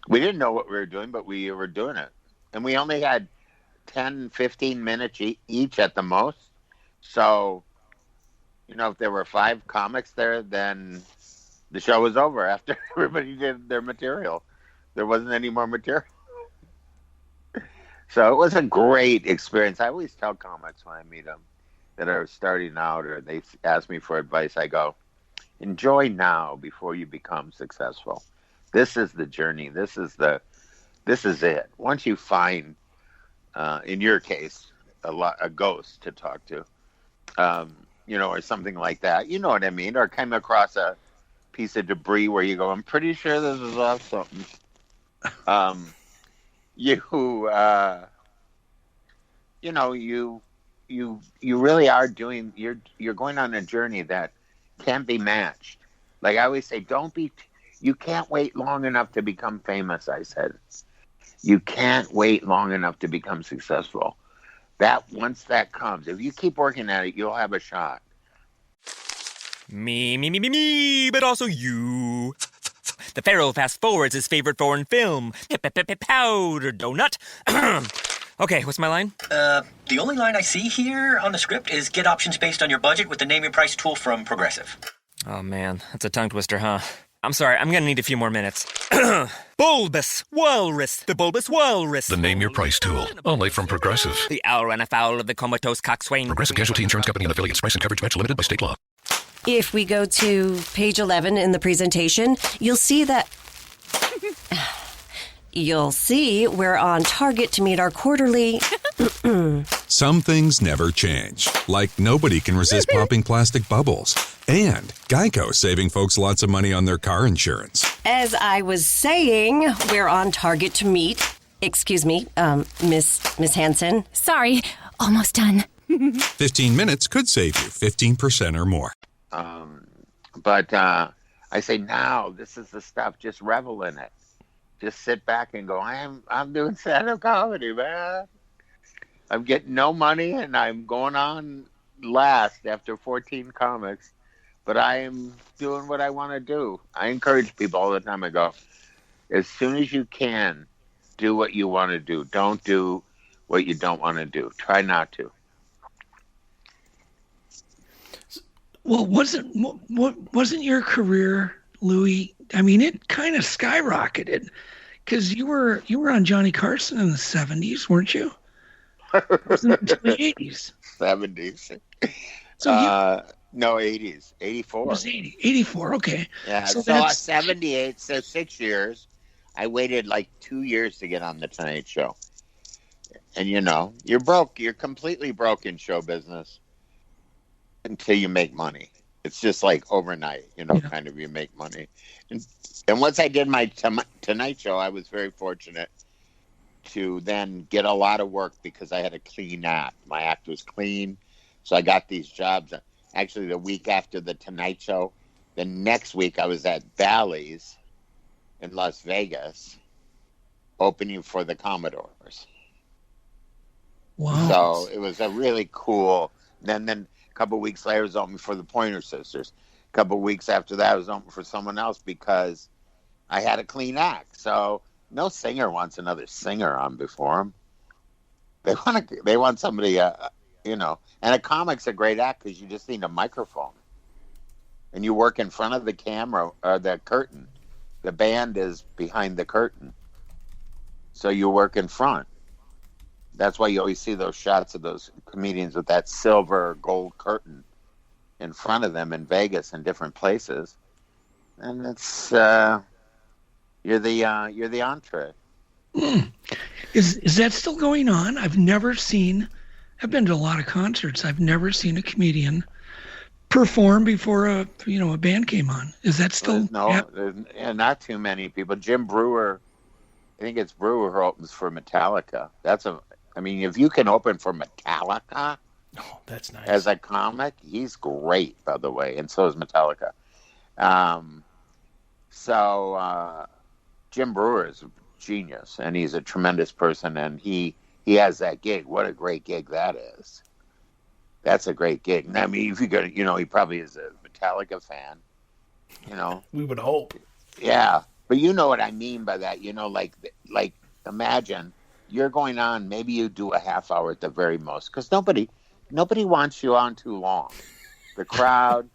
We didn't know what we were doing, but we were doing it. And we only had 10, 15 minutes each at the most. So, if there were 5 comics there, then the show was over after everybody did their material. There wasn't any more material. So it was a great experience. I always tell comics when I meet them that are starting out or they ask me for advice, I go, enjoy now before you become successful. This is the journey. This is it. Once you find, in your case, a ghost to talk to, or something like that, you know what I mean? Or come across a piece of debris where you go, I'm pretty sure this is off something. You really are doing. You're going on a journey that can't be matched. Like I always say, you can't wait long enough to become famous. I said, you can't wait long enough to become successful. Once that comes, if you keep working at it, you'll have a shot. Me, but also you. The Pharaoh fast forwards his favorite foreign film, Powder Donut. Okay, what's my line? The only line I see here on the script is get options based on your budget with the Name Your Price tool from Progressive. Oh man, that's a tongue twister, huh? I'm sorry, I'm gonna need a few more minutes. Bulbous Walrus, the Bulbous Walrus. The Name Your Price tool, only from Progressive. The owl ran afoul of the comatose coxswain. Progressive Casualty Insurance Company and affiliates. Price and coverage match limited by state law. If we go to page 11 in the presentation, you'll see that... You'll see we're on target to meet our quarterly... Some things never change, like nobody can resist popping plastic bubbles. And Geico saving folks lots of money on their car insurance. As I was saying, we're on target to meet... Excuse me, Miss Hansen. Sorry, almost done. 15 minutes could save you 15% or more. But I say now, this is the stuff. Just revel in it. Just sit back and go, I'm doing stand-up comedy, man. I'm getting no money, and I'm going on last after 14 comics. But I am doing what I want to do. I encourage people all the time. I go, as soon as you can, do what you want to do. Don't do what you don't want to do. Try not to. Well, wasn't your career, Louie? I mean, it kind of skyrocketed because you were on Johnny Carson in the 70s, weren't you? Wasn't it until the 80s? 70s. So no, 80s. 84. It was 84, okay. Yeah, so 78, so 6 years. I waited like 2 years to get on the Tonight Show. And you're broke. You're completely broke in show business until you make money. It's just like overnight, kind of you make money. And once I did my Tonight Show, I was very fortunate to then get a lot of work because I had a clean act. My act was clean, so I got these jobs. Actually, the week after the Tonight Show, the next week I was at Bally's in Las Vegas, opening for the Commodores. Wow! So it was a really cool. Then a couple of weeks later, I was opening for the Pointer Sisters. A couple of weeks after that, I was opening for someone else because I had a clean act. So no singer wants another singer on before them. They want somebody, And a comic's a great act because you just need a microphone, and you work in front of the camera or the curtain. The band is behind the curtain, so you work in front. That's why you always see those shots of those comedians with that silver or gold curtain in front of them in Vegas and different places, and it's you're the entree. Is that still going on? I've been to a lot of concerts. I've never seen a comedian perform before a band came on. Is that still? There's not too many people. Jim Brewer, I think it's Brewer who opens for Metallica. If you can open for Metallica, that's nice. As a comic, he's great, by the way, and so is Metallica. Jim Brewer is a genius, and he's a tremendous person, and he has that gig. What a great gig that is. That's a great gig. If you go, he probably is a Metallica fan. We would hope. Yeah, but you know what I mean by that. Like imagine you're going on. Maybe you do a half hour at the very most, because nobody wants you on too long. The crowd,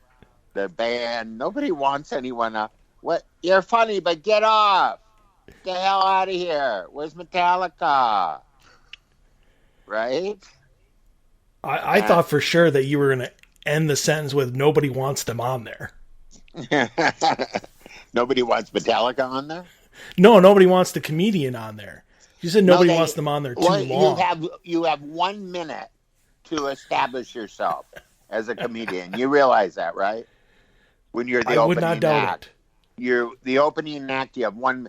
the band, nobody wants anyone. What? You're funny, but get off. Get the hell out of here. Where's Metallica? Right? I thought for sure that you were going to end the sentence with "nobody wants them on there." Nobody wants Metallica on there? No, nobody wants the comedian on there. You said nobody wants them on there too long. You have 1 minute to establish yourself as a comedian. You realize that, right? When you're the opening act. You're the opening act. You have one.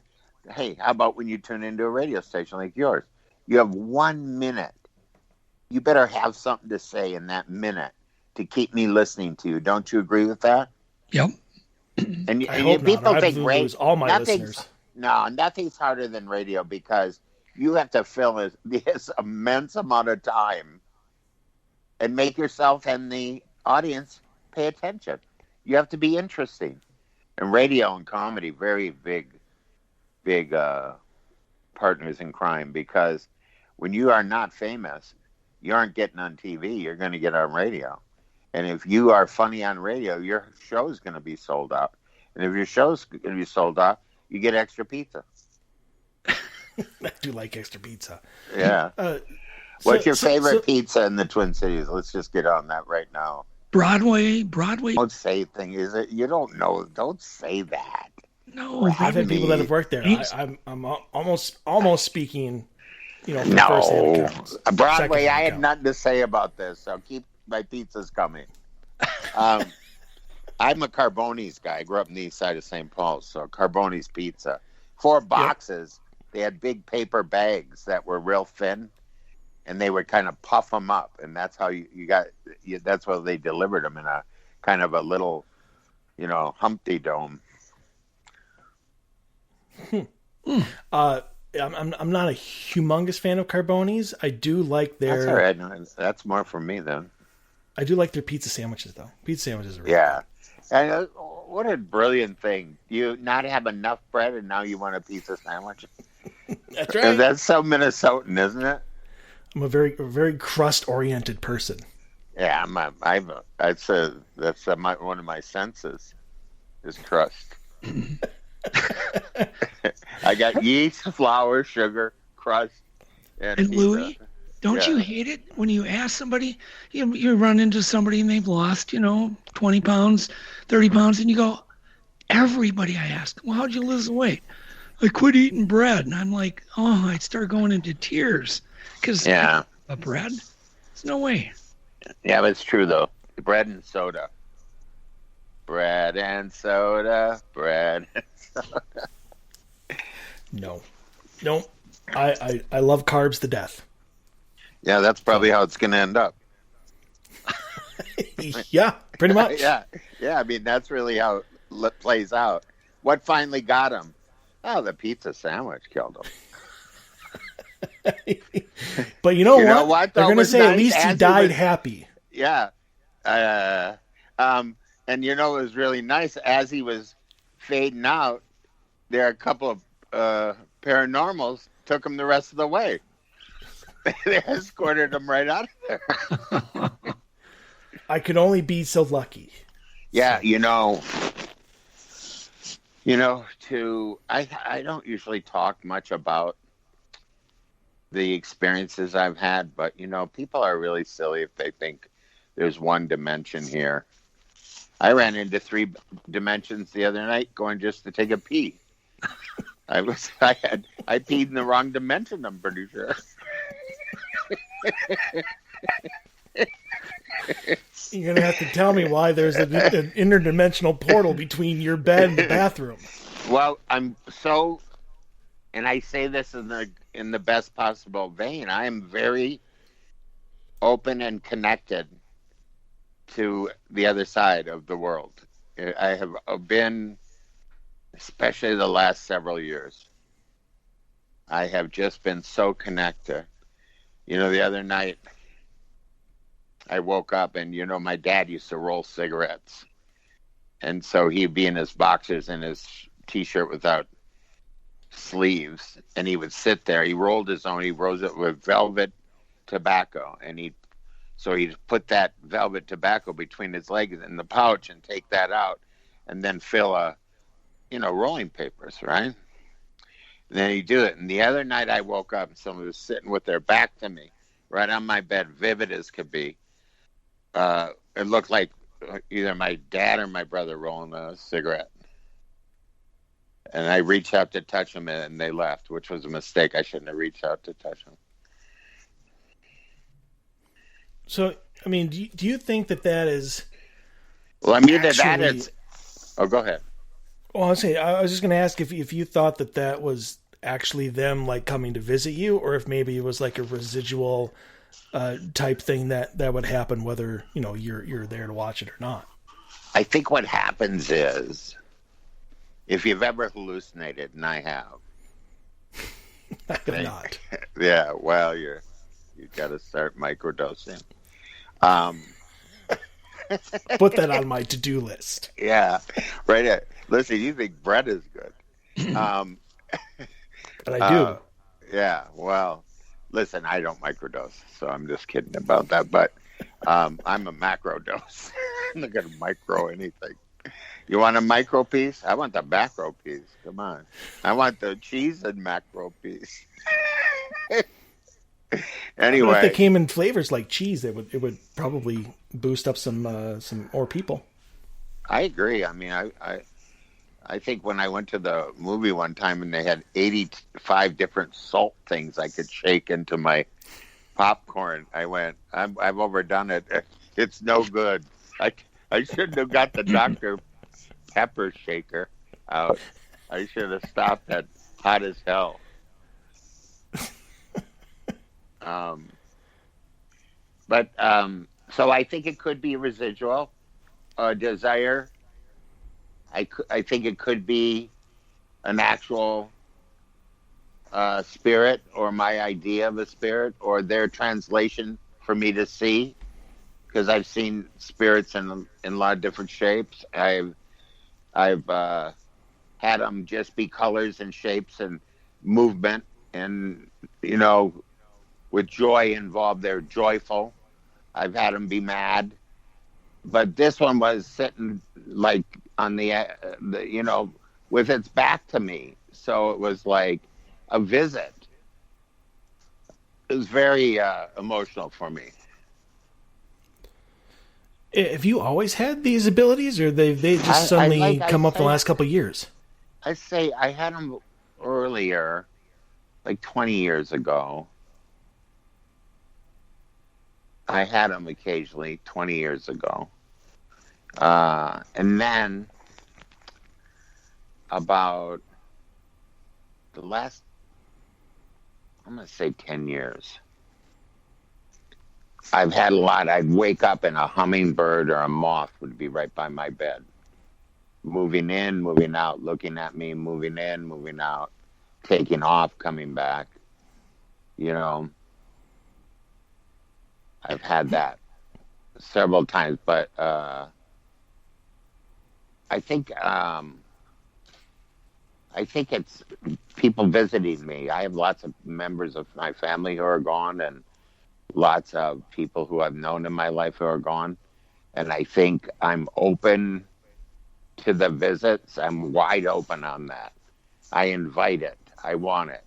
Hey, how about when you turn into a radio station like yours? You have 1 minute. You better have something to say in that minute to keep me listening to you. Don't you agree with that? Yep. And people think all my listeners. No, nothing's harder than radio because you have to fill this immense amount of time and make yourself and the audience pay attention. You have to be interesting. And radio and comedy, very big partners in crime, because when you are not famous, you aren't getting on TV. You're going to get on radio. And if you are funny on radio, your show is going to be sold out. And if your show's going to be sold out, you get extra pizza. I do like extra pizza. Yeah. What's your favorite pizza in the Twin Cities? Let's just get on that right now. Broadway. Don't say things. Is it? You don't know. Don't say that. No, I've had people that have worked there. I'm almost speaking. From first-hand accounts. Broadway. I had nothing to say about this, so keep my pizzas coming. I'm a Carboni's guy. I grew up on the east side of St. Paul, so Carboni's pizza. 4 boxes. Yep. They had big paper bags that were real thin, and they would kind of puff them up, and that's how you got. That's why they delivered them in a kind of a little, Humpty Dome. I'm not a humongous fan of Carboni's. I do like their. That's all right. No, that's more for me then. I do like their pizza sandwiches, though. Pizza sandwiches are really good. And what a brilliant thing! You not have enough bread, and now you want a pizza sandwich. That's right. That's so Minnesotan, isn't it? I'm a very crust-oriented person. Yeah, that's one of my senses is crust. I got yeast, flour, sugar, crust, and pizza. Louie, don't you hate it when you ask somebody, you run into somebody and they've lost, 20 pounds, 30 pounds, and you go, everybody I ask, well, how'd you lose the weight? I quit eating bread. And I'm like, I'd start going into tears because bread, there's no way. Yeah, but it's true, though. Bread and soda. bread and soda, bread and soda. No. I love carbs to death. Yeah, that's probably how it's going to end up. Yeah, pretty much. Yeah. I mean, that's really how it plays out. What finally got him? Oh, the pizza sandwich killed him. But you know what? They're going to say at least he died happy. Yeah. And it was really nice as he was fading out. There are a couple of paranormals took him the rest of the way. They escorted him right out of there. I could only be so lucky. Yeah, I don't usually talk much about the experiences I've had, but people are really silly if they think there's one dimension here. I ran into 3 dimensions the other night going just to take a pee. I peed in the wrong dimension, I'm pretty sure. You're going to have to tell me why there's an interdimensional portal between your bed and the bathroom. Well, and I say this in the best possible vein, I am very open and connected to the other side of the world. I have been, especially the last several years, I have just been so connected. The other night, I woke up and, my dad used to roll cigarettes. And so he'd be in his boxers and his T-shirt without sleeves. And he would sit there. He rolled his own. He rolls it with velvet tobacco. And he'd put that velvet tobacco between his legs in the pouch and take that out and then fill rolling papers, right? And then he'd do it. And the other night I woke up and someone was sitting with their back to me right on my bed, vivid as could be. It looked like either my dad or my brother rolling a cigarette. And I reached out to touch them, and they left, which was a mistake. I shouldn't have reached out to touch them. So, I mean, do you think that is... Well, I mean, that is... Oh, go ahead. Well, I was just going to ask if you thought that was actually them, like, coming to visit you, or if maybe it was like a residual... type thing that would happen whether you're there to watch it or not. I think what happens is, if you've ever hallucinated, and I have, I have not. Yeah, well, you've got to start microdosing. Put that on my to-do list. Yeah, right. Listen, you think bread is good, but I do. Yeah, well. Listen, I don't microdose, so I'm just kidding about that. But I'm a macro dose. I'm not going to micro anything. You want a micro piece? I want the macro piece. Come on. I want the cheese and macro piece. Anyway. If they came in flavors like cheese, it would probably boost up some more people. I agree. I mean, I think when I went to the movie one time and they had 85 different salt things I could shake into my popcorn, I went, I've overdone it. It's no good. I shouldn't have got the Dr. Pepper shaker out. I should have stopped at hot as hell. So I think it could be residual desire. I think it could be an actual spirit, or my idea of a spirit, or their translation for me to see, because I've seen spirits in a lot of different shapes. I've had them just be colors and shapes and movement, and with joy involved, they're joyful. I've had them be mad, but this one was sitting like on the with its back to me, so it was like a visit. It was very emotional for me. Have you always had these abilities, or they just suddenly come up the last couple of years? I say I had them earlier, like 20 years ago. I had them occasionally 20 years ago. And then about the last, I'm going to say 10 years. I've had a lot. I'd wake up and a hummingbird or a moth would be right by my bed. Moving in, moving out, looking at me, moving in, moving out, taking off, coming back. You know, I've had that several times, but I think it's people visiting me. I have lots of members of my family who are gone, and lots of people who I've known in my life who are gone. And I think I'm open to the visits. I'm wide open on that. I invite it. I want it.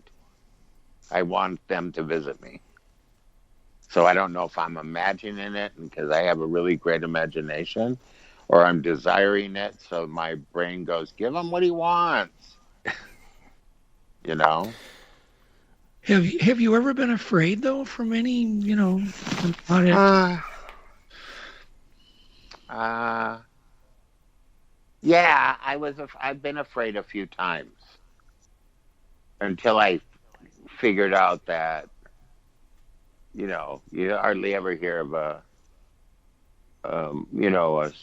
I want them to visit me. So I don't know if I'm imagining it because I have a really great imagination, or I'm desiring it. So my brain goes, give him what he wants. You know? Have you ever been afraid though from any, yeah, I've been afraid a few times until I figured out that, you hardly ever hear of a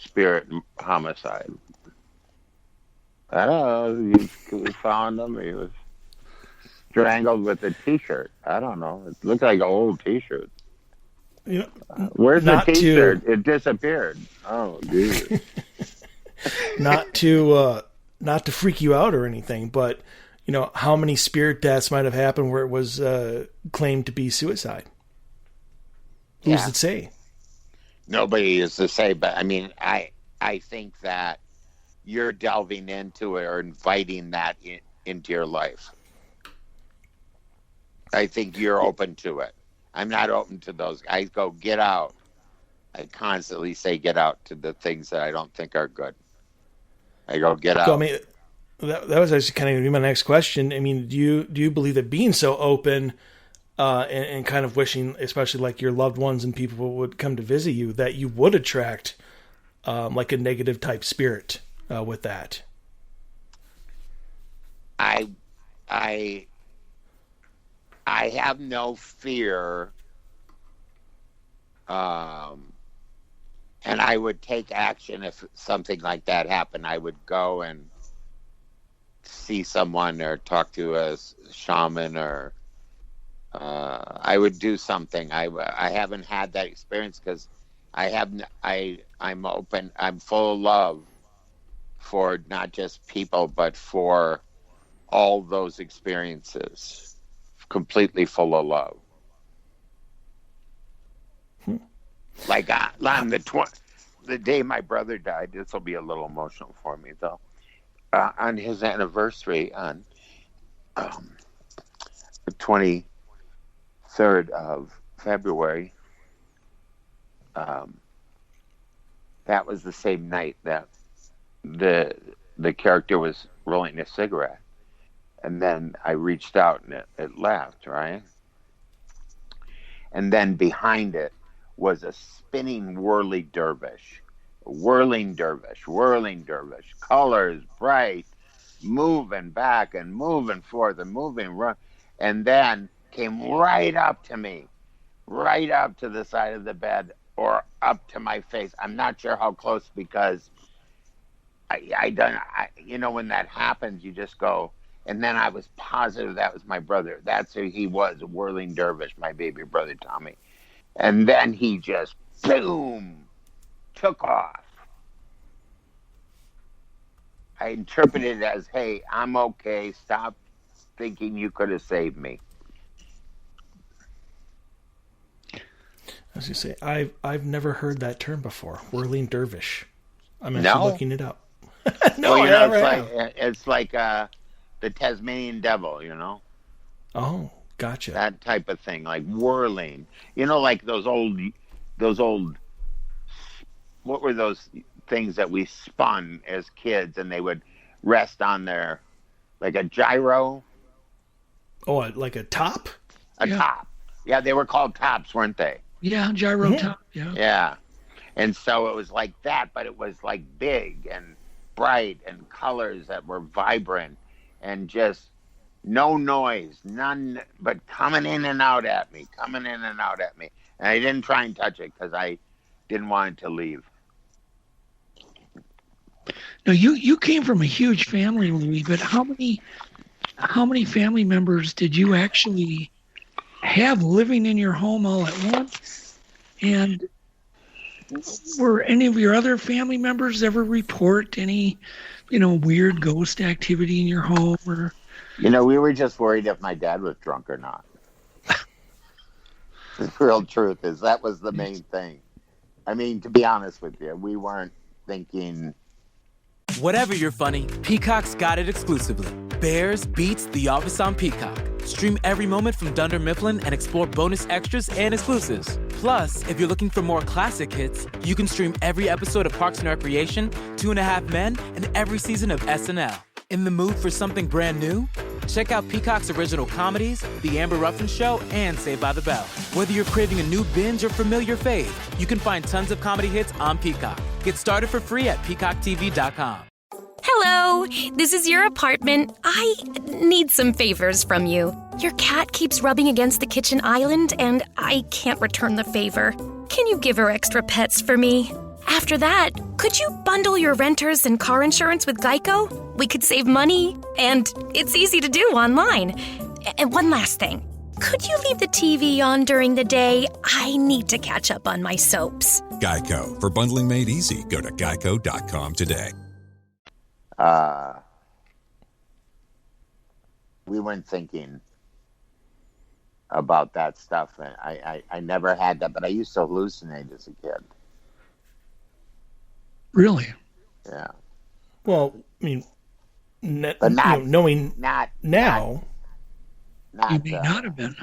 spirit homicide. I don't know. We found him. He was strangled with a T-shirt. I don't know. It looked like an old T-shirt. Where's the T-shirt? It disappeared. Oh, Jesus. Not to freak you out or anything, but how many spirit deaths might have happened where it was claimed to be suicide? Who's to say? Nobody is to say, but I mean, I think that you're delving into it or inviting that into your life. I think you're open to it. I'm not open to those. I go, get out. I constantly say get out to the things that I don't think are good. I go, get out. So, I mean, that was actually kind of going to be my next question. I mean, do you believe that being so open and kind of wishing, especially like your loved ones and people would come to visit you, that you would attract like a negative type spirit with that? I have no fear, and I would take action if something like that happened. I would go and see someone or talk to a shaman, or I would do something. I haven't had that experience because I'm open. I'm full of love for not just people, but for all those experiences. Completely full of love. Like on the day my brother died, this will be a little emotional for me though. On his anniversary on the 23rd of February, that was the same night that the character was rolling a cigarette. And then I reached out and it left, right? And then behind it was a spinning whirling dervish, colors bright, moving back and moving forth and moving run, and then came right up to me, right up to the side of the bed or up to my face. I'm not sure how close because when that happens, you just go. And then I was positive that was my brother. That's who he was, a whirling dervish, my baby brother Tommy. And then he just, boom, took off. I interpreted it as, hey, I'm okay. Stop thinking you could have saved me. I was going to say, I've never heard that term before, whirling dervish. I'm actually looking it up. No, it's like the Tasmanian devil, Oh, gotcha. That type of thing, like whirling. Like those old, what were those things that we spun as kids and they would rest on their, like a gyro? Oh, like a top? A top. Yeah, they were called tops, weren't they? Yeah, gyro top, yeah. Yeah. And so it was like that, but it was like big and bright and colors that were vibrant and just no noise, none but coming in and out at me. And I didn't try and touch it because I didn't want it to leave. Now, you came from a huge family, Louie, but how many family members did you actually have living in your home all at once? And were any of your other family members ever report any, weird ghost activity in your home? Or we were just worried if my dad was drunk or not. The real truth is that was the main thing. I mean, to be honest with you, we weren't thinking. Whatever you're funny, Peacock's got it exclusively. Bears beats The Office on Peacock. Stream every moment from Dunder Mifflin and explore bonus extras and exclusives. Plus, if you're looking for more classic hits, you can stream every episode of Parks and Recreation, 2.5 Men, and every season of SNL. In the mood for something brand new? Check out Peacock's original comedies, The Amber Ruffin Show, and Saved by the Bell. Whether you're craving a new binge or familiar fave, you can find tons of comedy hits on Peacock. Get started for free at peacocktv.com. Hello, this is your apartment. I need some favors from you. Your cat keeps rubbing against the kitchen island, and I can't return the favor. Can you give her extra pets for me? After that, could you bundle your renters and car insurance with Geico? We could save money, and it's easy to do online. And one last thing. Could you leave the TV on during the day? I need to catch up on my soaps. Geico. For bundling made easy, go to geico.com today. We weren't thinking about that stuff. And I never had that, but I used to hallucinate as a kid. Really? Yeah. Well, I mean, but not, knowing not now. You may not have been.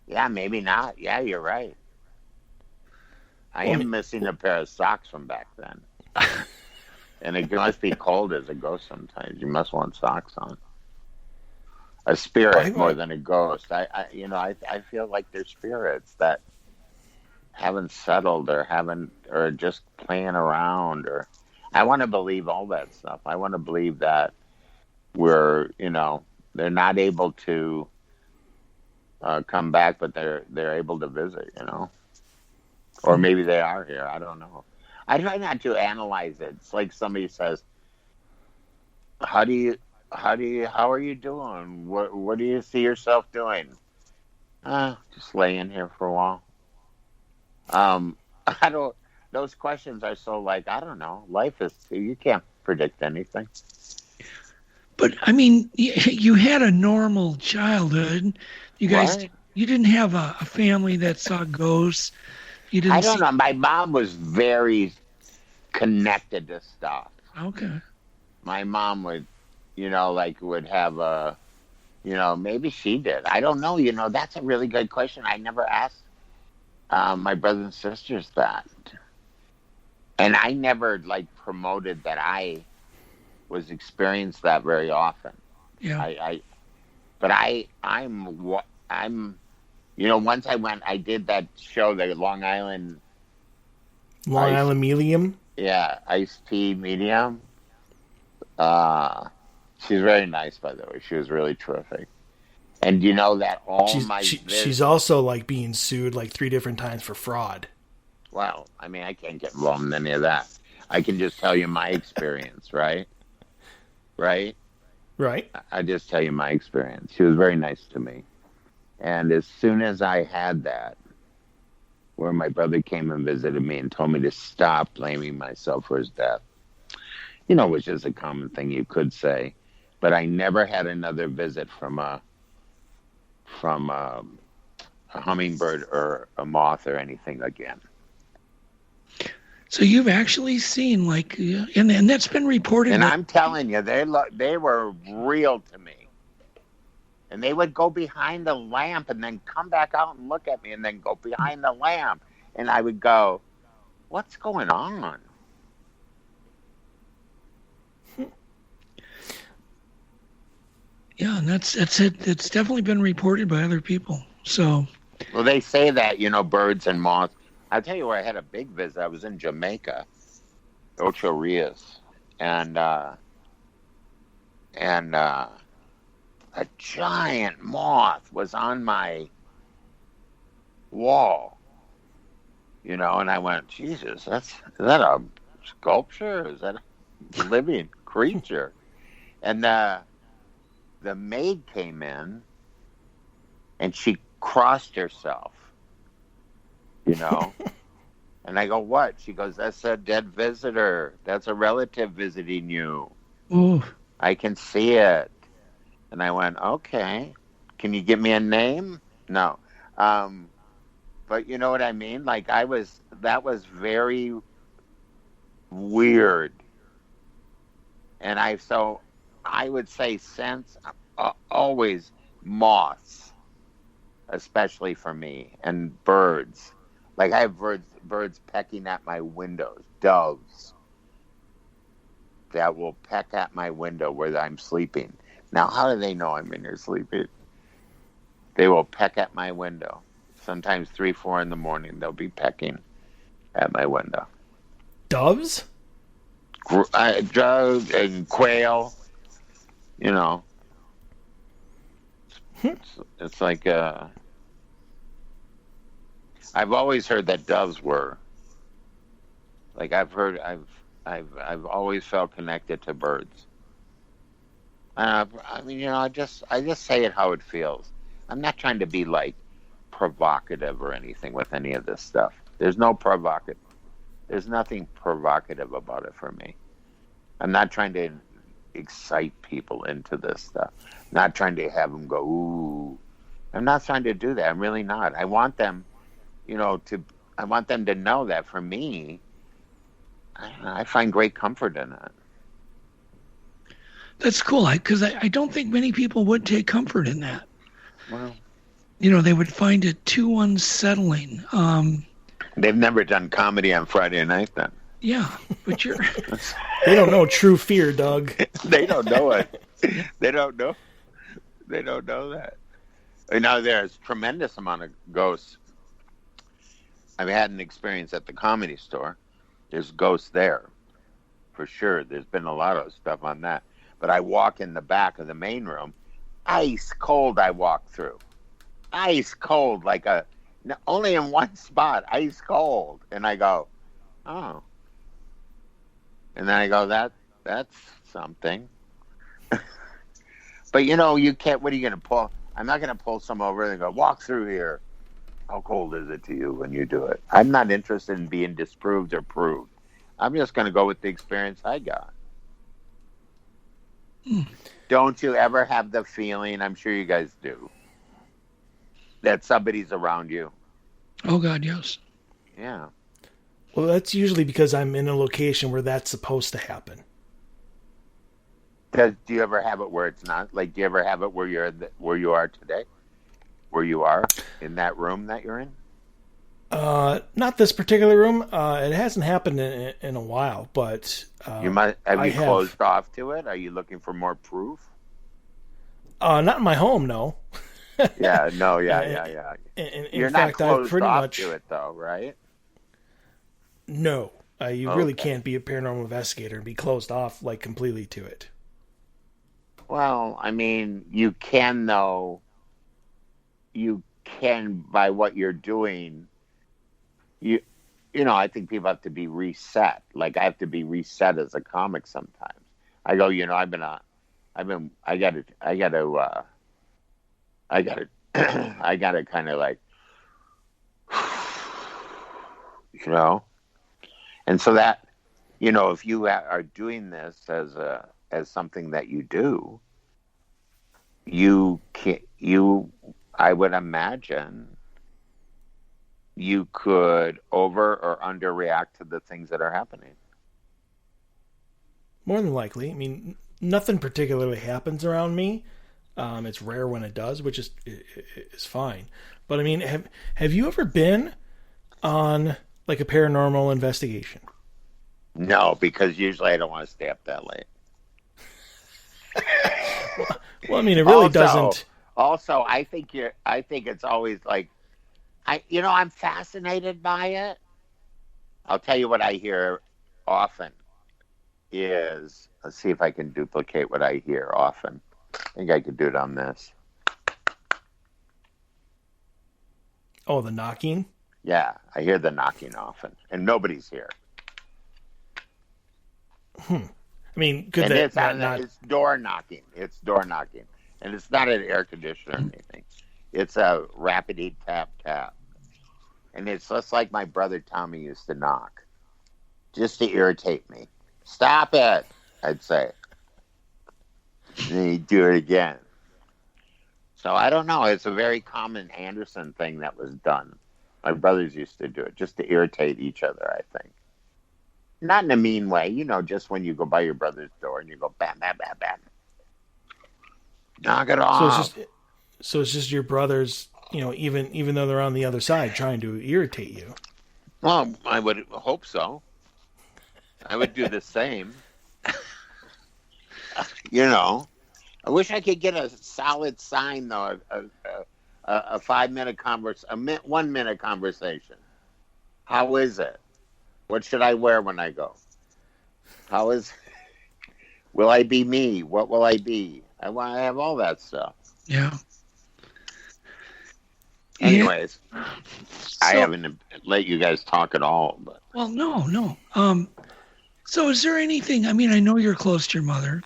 Yeah, maybe not. Yeah, you're right. I am missing a pair of socks from back then. And it must be cold as a ghost sometimes. You must want socks on. A spirit more than a ghost. I feel like they're spirits that haven't settled or just playing around, or I want to believe all that stuff. I want to believe that they're not able to come back, but they're able to visit, or maybe they are here. I don't know. I try not to analyze it. It's like somebody says, how are you doing? What do you see yourself doing? Just laying here for a while. Those questions are so I don't know. Life is, you can't predict anything. But I mean, you had a normal childhood. You guys, you didn't have a family that saw ghosts. I don't know. My mom was very connected to stuff. Okay. My mom would, would have maybe she did. I don't know. That's a really good question. I never asked my brothers and sisters that. And I never promoted that I was experienced that very often. Yeah. I'm once I did that show, the Long Island Medium. Yeah, iced tea medium. She's very nice, by the way. She was really terrific. And that she's also being sued 3 different times for fraud. Well, I mean, I can't get involved in any of that. I can just tell you my experience, right? Right? Right. I just tell you my experience. She was very nice to me. And as soon as I had that, where my brother came and visited me and told me to stop blaming myself for his death, which is a common thing you could say, but I never had another visit from a hummingbird or a moth or anything again. So you've actually seen and that's been reported. And I'm telling you, they were real to me. And they would go behind the lamp and then come back out and look at me and then go behind the lamp. And I would go, what's going on? Yeah, and that's it. It's definitely been reported by other people. So, well, they say that, birds and moths. I'll tell you where I had a big visit. I was in Jamaica, Ocho Rios. and a giant moth was on my wall, and I went, Jesus, is that a sculpture? Is that a living creature? And the maid came in, and she crossed herself, And I go, what? She goes, that's a dead visitor. That's a relative visiting you. Ooh. I can see it. And I went, okay. Can you give me a name? No. But you know what I mean? Like that was very weird. And I would say since always moths, especially for me, and birds. Like I have birds pecking at my windows, doves that will peck at my window where I'm sleeping. Now, how do they know I'm in here sleeping? They will peck at my window. Sometimes 3, 4 in the morning, they'll be pecking at my window. Doves? Doves and quail, It's like I've always heard that doves were. Like I've always felt connected to birds. I just say it how it feels. I'm not trying to be like provocative or anything with any of this stuff. There's nothing provocative about it for me. I'm not trying to excite people into this stuff. I'm not trying to have them go, ooh. I'm not trying to do that. I'm really not. I want them, I want them to know that for me, I find great comfort in it. That's cool, because I don't think many people would take comfort in that. Well, they would find it too unsettling. They've never done comedy on Friday night then. Yeah, but they don't know true fear, Doug. They don't know it. They don't know that. There's tremendous amount of ghosts. I've had an experience at the Comedy Store. There's ghosts there, for sure. There's been a lot of stuff on that. But I walk in the back of the main room, ice cold I walk through. Ice cold, only in one spot, ice cold. And I go, oh. And then I go, that's something. But you can't, what are you going to pull? I'm not going to pull some over and go, walk through here. How cold is it to you when you do it? I'm not interested in being disproved or proved. I'm just going to go with the experience I got. Don't you ever have the feeling, I'm sure you guys do, that somebody's around you? Oh, God, yes. Yeah. Well, that's usually because I'm in a location where that's supposed to happen. Do you ever have it where it's not? Like, do you ever have it where you are today? Where you are in that room that you're in? Not this particular room. It hasn't happened in a while, but you might have you closed off to it? Are you looking for more proof? Not in my home, no. Yeah. You're not closed off to it, though, right? No, you really can't be a paranormal investigator and be closed off completely to it. Well, I mean, you can though. You can by what you're doing. I think people have to be reset. Like I have to be reset as a comic sometimes. I go, I gotta kind of like, and so that, if you are doing this as something that you do, I would imagine you could over or underreact to the things that are happening. More than likely. I mean, nothing particularly happens around me. It's rare when it does, which is fine. But I mean, have you ever been on a paranormal investigation? No, because usually I don't want to stay up that late. Well, I mean, it really doesn't. Also, I think it's always I'm fascinated by it. I'll tell you what I hear often is, let's see if I can duplicate what I hear often. I think I could do it on this. Oh, the knocking? Yeah, I hear the knocking often, and nobody's here. I mean, could and that not... It's door knocking. It's door knocking. And it's not an air conditioner or anything. It's a rapidy tap tap. And it's just like my brother Tommy used to knock. Just to irritate me. Stop it, I'd say. And he'd do it again. So I don't know. It's a very common Anderson thing that was done. My brothers used to do it just to irritate each other, I think. Not in a mean way, you know, just when you go by your brother's door and you go bam, bam, bam, bam. Knock it off. So it's just your brothers, you know, even though they're on the other side trying to irritate you. Well, I would hope so. I would do the same. You know, I wish I could get a solid sign though, a 5-minute conversation, 1 minute conversation. How is it? What should I wear when I go? Will I be me? What will I be? I want to have all that stuff. Yeah. Anyways, I haven't let you guys talk at all. But. Well, no. So is there anything, I mean, I know you're close to your mother.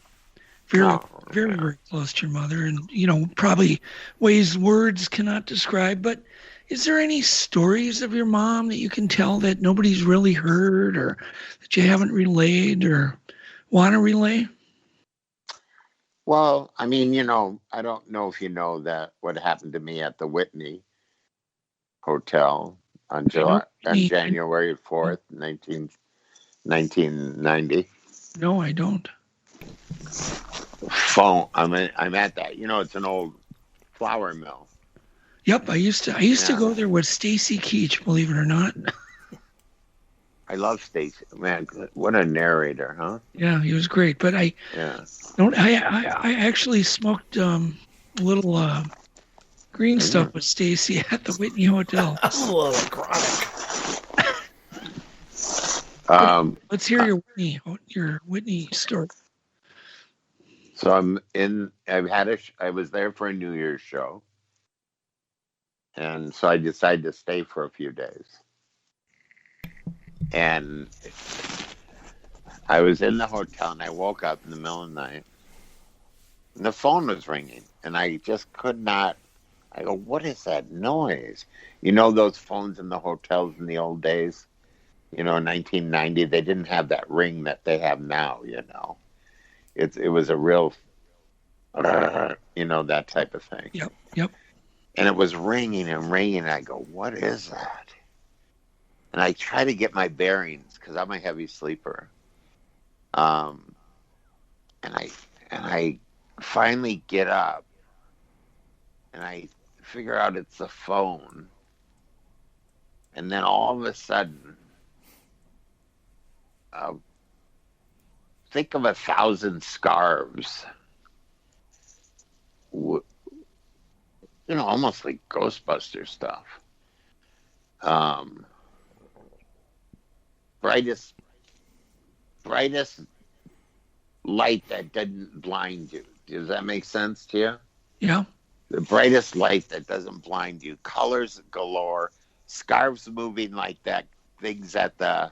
Very, very close to your mother. And, you know, probably ways words cannot describe. But is there any stories of your mom that you can tell that nobody's really heard or that you haven't relayed or want to relay? Well, I mean, you know, I don't know if you know that what happened to me at the Whitney Hotel on January 4th, 1990. No, I don't. Phone. I'm at that. You know, it's an old flour mill. Yep, I used to go there with Stacy Keach, believe it or not. I love Stacy. Man, what a narrator, huh? Yeah, he was great. But I actually smoked a little green stuff with Stacy at the Whitney Hotel. A little chronic. Let's hear your Whitney story. So I was there for a New Year's show. And so I decided to stay for a few days. And I was in the hotel and I woke up in the middle of the night and the phone was ringing and I just could not. I go, what is that noise? You know, those phones in the hotels in the old days, you know, in 1990, they didn't have that ring that they have now, you know. It was a real, you know, that type of thing. Yep. And it was ringing and ringing. And I go, what is that? And I try to get my bearings because I'm a heavy sleeper. And I finally get up and I figure out it's the phone. And then all of a sudden, think of 1,000 scarves. You know, almost like Ghostbuster stuff. Brightest light that doesn't blind you. Does that make sense to you? Yeah. The brightest light that doesn't blind you. Colors galore. Scarves moving like that. Things at the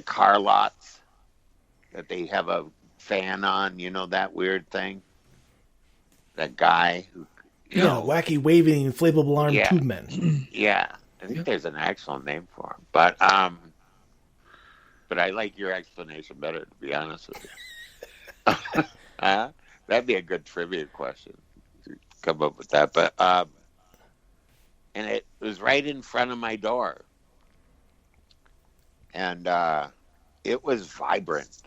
car lots that they have a fan on. You know that weird thing. That guy who. Yeah, wacky waving inflatable arm tube men. Yeah, I think there's an actual name for him, but I like your explanation better, to be honest with you. That'd be a good trivia question to come up with that, but and it was right in front of my door, and it was vibrant,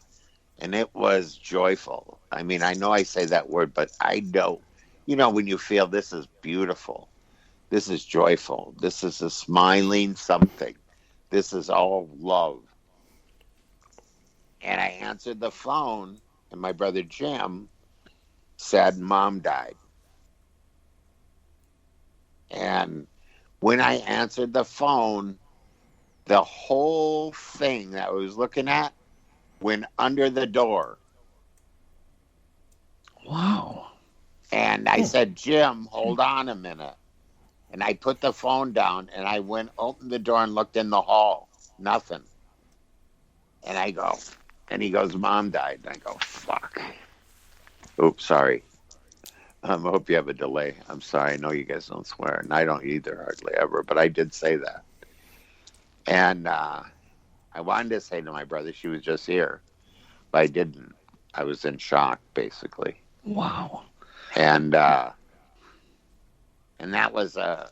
and it was joyful. I mean, I know I say that word, but I know. You know, when you feel this is beautiful, this is joyful, this is a smiling something, this is all love. And I answered the phone, and my brother Jim said, Mom died. And when I answered the phone, the whole thing that I was looking at went under the door. Wow. And I said, Jim, hold on a minute. And I put the phone down and I opened the door and looked in the hall. Nothing. And I go, and he goes, Mom died. And I go, fuck. Oops, sorry. I hope you have a delay. I'm sorry. I know you guys don't swear. And I don't either, hardly ever. But I did say that. And I wanted to say to my brother she was just here. But I didn't. I was in shock, basically. Wow. And that was the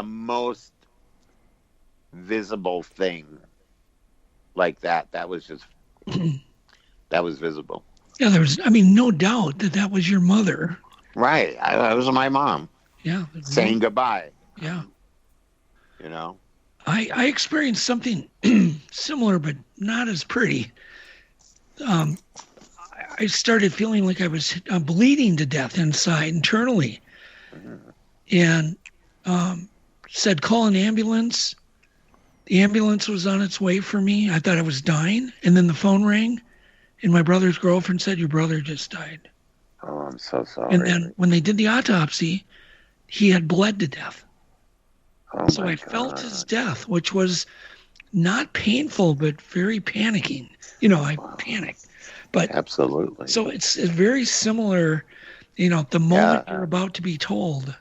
most visible thing like that. That was just that was visible. Yeah, there was. I mean, no doubt that was your mother. Right. I was my mom. Yeah. Saying goodbye. Yeah. You know. I experienced something similar, but not as pretty. I started feeling like I was bleeding to death inside internally, and said, call an ambulance. The ambulance was on its way for me. I thought I was dying. And then the phone rang, and my brother's girlfriend said, your brother just died. Oh, I'm so sorry. And then when they did the autopsy, he had bled to death. Oh, so I felt his death, which was not painful, but very panicking. I panicked. But absolutely. So it's very similar, the moment you're about to be told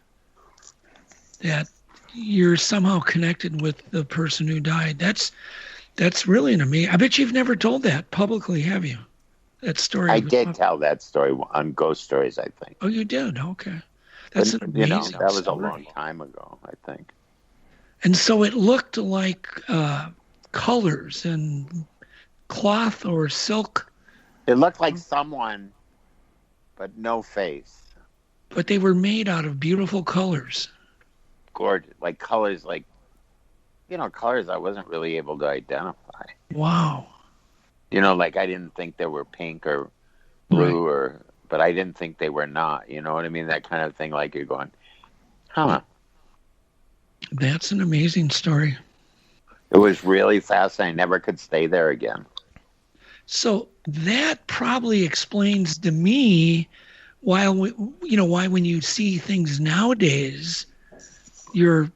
that you're somehow connected with the person who died. That's really an amazing. I bet you've never told that publicly, have you? That story. I did tell that story on Ghost Stories, I think. Oh, you did? Okay. That's an amazing that was story. a long time ago, I think. And so it looked like colors and cloth or silk. It looked like someone, but no face. But they were made out of beautiful colors. Gorgeous. Like colors, colors I wasn't really able to identify. Wow. Like I didn't think they were pink or blue but I didn't think they were not. You know what I mean? That kind of thing, like you're going, huh. That's an amazing story. It was really fascinating. I never could stay there again. So that probably explains to me why when you see things nowadays, you're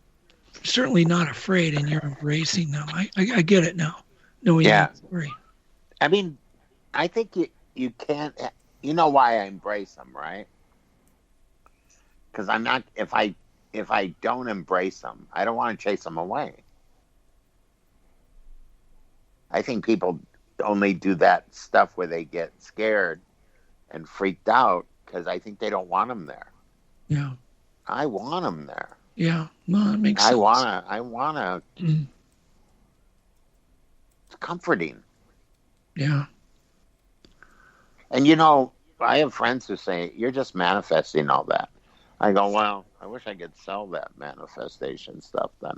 certainly not afraid and you're embracing them. I get it now. Knowing that story. I mean, I think you can't. You know why I embrace them, right? Because I'm not. If I don't embrace them, I don't want to chase them away. I think people only do that stuff where they get scared and freaked out because I think they don't want them there. Yeah. I want them there. Yeah. No, that makes sense. I wanna. It's comforting. Yeah. And I have friends who say, you're just manifesting all that. I go, well, I wish I could sell that manifestation stuff then.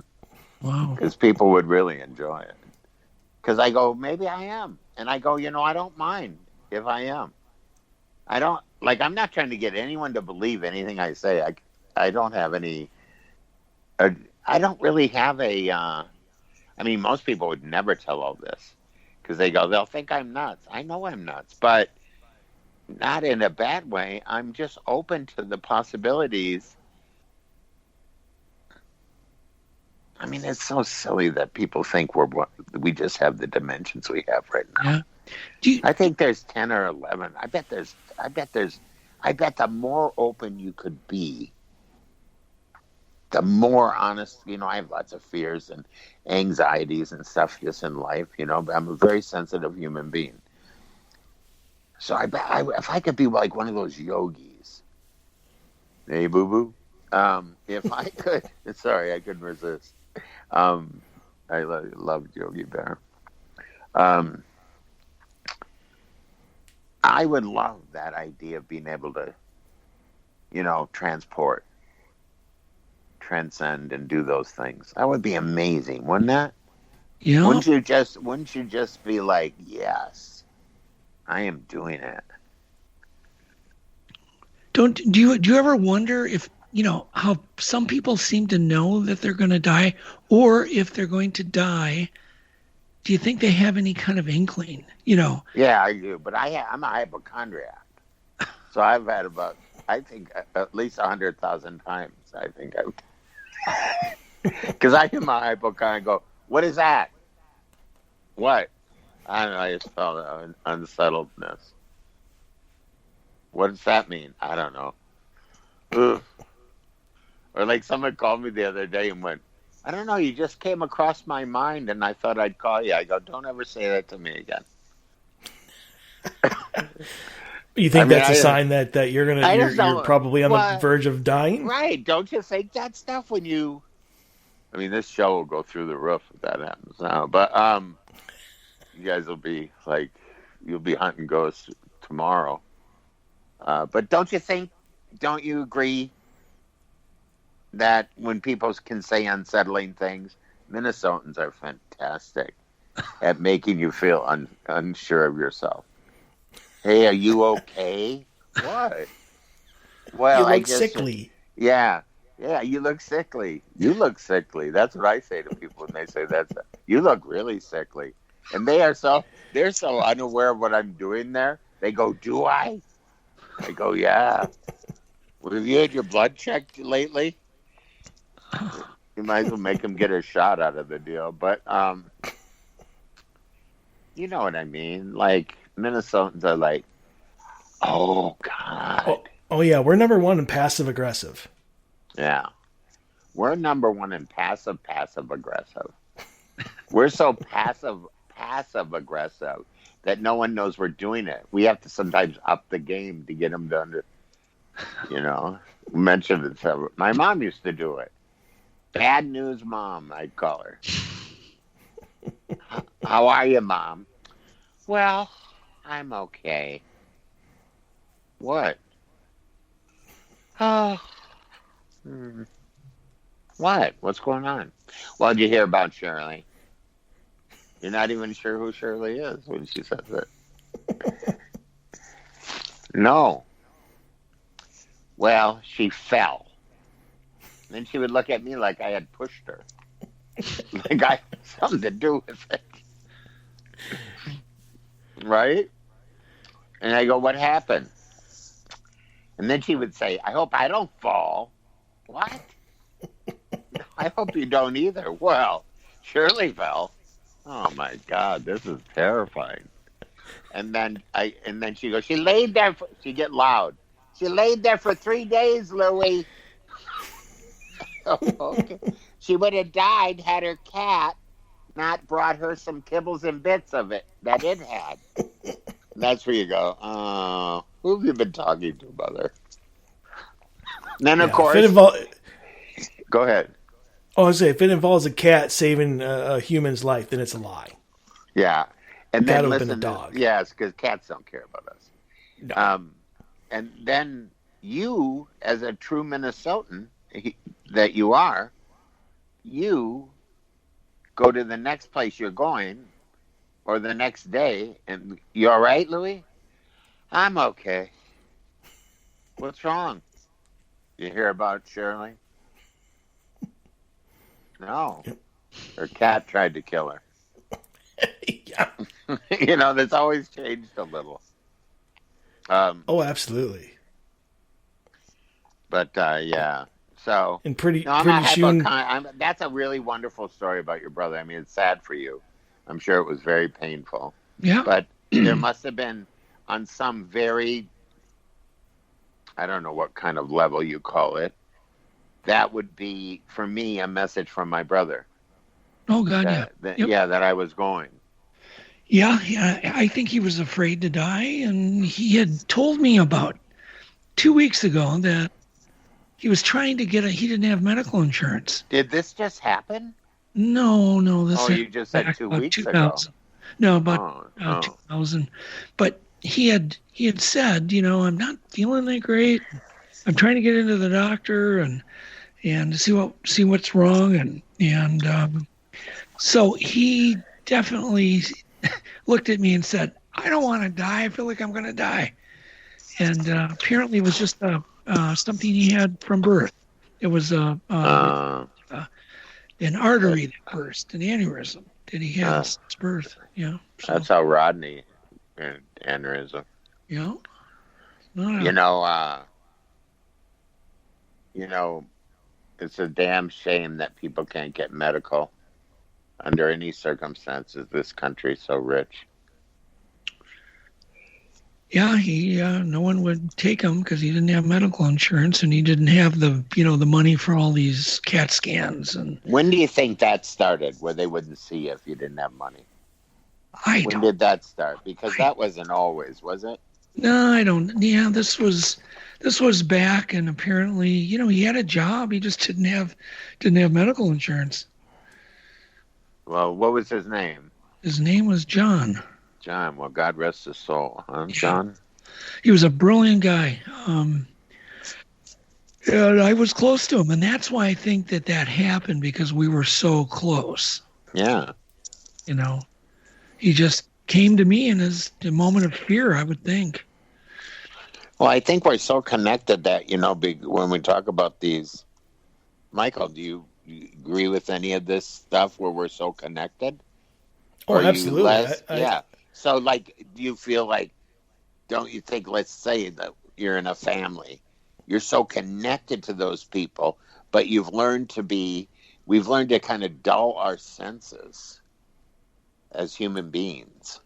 Wow. Because people would really enjoy it. Because I go, maybe I am. And I go, I don't mind if I am. I don't, I'm not trying to get anyone to believe anything I say. I don't have any, I don't really have most people would never tell all this. Because they'll think I'm nuts. I know I'm nuts, but not in a bad way. I'm just open to the possibilities. I mean, it's so silly that people think we just have the dimensions we have right now. Yeah. I think there's 10 or 11. I bet the more open you could be, the more honest, I have lots of fears and anxieties and stuff just in life, but I'm a very sensitive human being. So if I could be like one of those yogis, hey, boo-boo, if I could, sorry, I couldn't resist. I loved Yogi Bear. I would love that idea of being able to, transport, transcend, and do those things. That would be amazing, wouldn't that? Yeah. Wouldn't you just be like, yes, I am doing it. Do you ever wonder if how some people seem to know that they're going to die, or if they're going to die, do you think they have any kind of inkling? You know? Yeah, I do. But I'm a hypochondriac. So I've had I think at least 100,000 times. I think because I hear my hypochondriac go, "What is that? What?" I don't know. I just felt an unsettledness. What does that mean? I don't know. Ugh. Or like someone called me the other day and went, "I don't know. You just came across my mind, and I thought I'd call you." I go, "Don't ever say that to me again." You think that's a sign that you're probably on the verge of dying? Right. Don't you think that stuff when you... I mean, this show will go through the roof if that happens now. But you guys will be like, you'll be hunting ghosts tomorrow. But don't you agree that when people can say unsettling things, Minnesotans are fantastic at making you feel unsure of yourself. Hey, are you okay? What? Well, you look sickly. Yeah, you look sickly. You look sickly. That's what I say to people when they say that. You look really sickly. And they're so unaware of what I'm doing there. They go, "Do I?" I go, "Yeah." Well, have you had your blood checked lately? You might as well make them get a shot out of the deal. But you know what I mean? Like, Minnesotans are like, "Oh, God." Oh, yeah. We're number one in passive aggressive. Yeah. We're number one in passive aggressive. We're so passive aggressive that no one knows we're doing it. We have to sometimes up the game to get them to mention it. My mom used to do it. Bad news mom, I'd call her. "How are you, Mom?" "Well, I'm okay." "What?" "Oh. What? What's going on?" "Well, did you hear about Shirley?" You're not even sure who Shirley is when she says it. "No." "Well, she fell." Then she would look at me like I had pushed her. Like I had something to do with it. Right? And I go, "What happened?" And then she would say, "I hope I don't fall." "What?" "I hope you don't either." "Well, Shirley fell." Oh my God, this is terrifying. And then she goes, she'd get loud. "She laid there for 3 days, Louie." Okay. She would have died had her cat not brought her some kibbles and bits of it that it had. And that's where you go, "Oh, who have you been talking to, Mother?" And then, of course... Go ahead. Oh, I was saying, if it involves a cat saving a human's life, then it's a lie. Yeah. And then listen, a dog. Yes, because cats don't care about us. No. And then you, as a true Minnesotan that you are, you go to the next place you're going or the next day, and you all right, Louie? "I'm okay." "What's wrong?" "You hear about Shirley?" "No. Her cat tried to kill her." Yeah. That's always changed a little. Oh, absolutely. But, yeah. So, and pretty soon... that's a really wonderful story about your brother. I mean, it's sad for you. I'm sure it was very painful. Yeah. But there must have been on some very, I don't know what kind of level you call it, that would be, for me, a message from my brother. Oh, God, yeah. That I was going. Yeah, I think he was afraid to die, and he had told me about 2 weeks ago that he was trying to he didn't have medical insurance. Did this just happen? No. You just said 2 weeks ago. No, about 2000. But he had said, "I'm not feeling that great. I'm trying to get into the doctor and see what's wrong." And so he definitely looked at me and said, "I don't want to die. I feel like I'm going to die." And apparently it was just something he had from birth. It was an artery that burst, an aneurysm. that he had since birth. Yeah. So. That's how Rodney and aneurysm. Yeah. You know, it's a damn shame that people can't get medical under any circumstances. This country's so rich. Yeah, no one would take him because he didn't have medical insurance and he didn't have the money for all these CAT scans. And when do you think that started, where they wouldn't see you if you didn't have money? When did that start? Because that wasn't always, was it? No, I don't. Yeah, this was back, and apparently, he had a job. He just didn't have medical insurance. Well, what was his name? His name was John. John. Well, God rest his soul, huh, John? He was a brilliant guy. And I was close to him, and that's why I think that happened, because we were so close. Yeah. He just came to me in his moment of fear, I would think. Well, I think we're so connected that, when we talk about these, Michael, do you agree with any of this stuff where we're so connected? Oh, absolutely. Yeah. So, do you feel like, don't you think, let's say that you're in a family, you're so connected to those people, but we've learned to kind of dull our senses as human beings.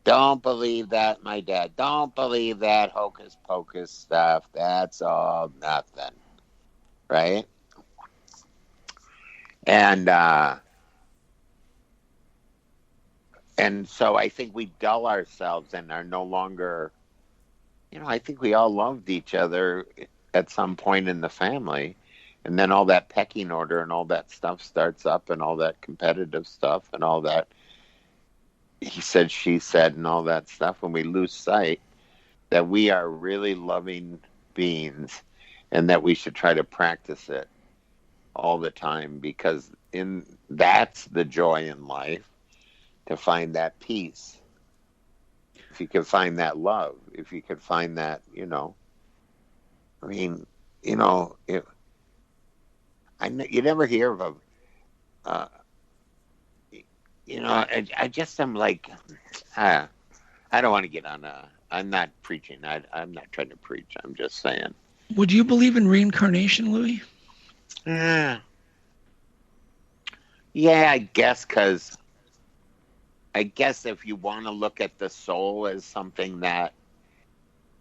Don't believe that, my dad. Don't believe that hocus pocus stuff. That's all nothing. Right? And so I think we dull ourselves and are no longer, I think we all loved each other at some point in the family. And then all that pecking order and all that stuff starts up, and all that competitive stuff and all that he said, she said, and all that stuff. And we lose sight that we are really loving beings, and that we should try to practice it all the time, because that's the joy in life, to find that peace. If you could find that love, if you could find that, you never hear of I just am like, I don't want to get on I'm not preaching. I'm not trying to preach. I'm just saying. Would you believe in reincarnation, Louie? Yeah, I guess, because I guess if you want to look at the soul as something that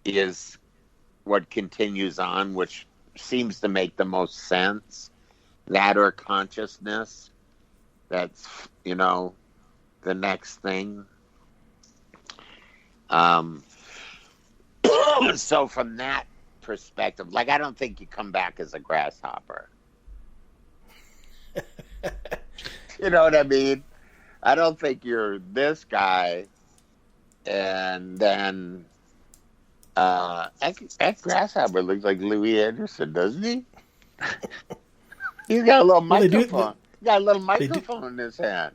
is what continues on, which seems to make the most sense, that or consciousness, that's, the next thing. So from that perspective, I don't think you come back as a grasshopper. You know what I mean? I don't think you're this guy and then that grasshopper looks like Louie Anderson, doesn't he? He's got a little microphone. He's got a little microphone in his hand.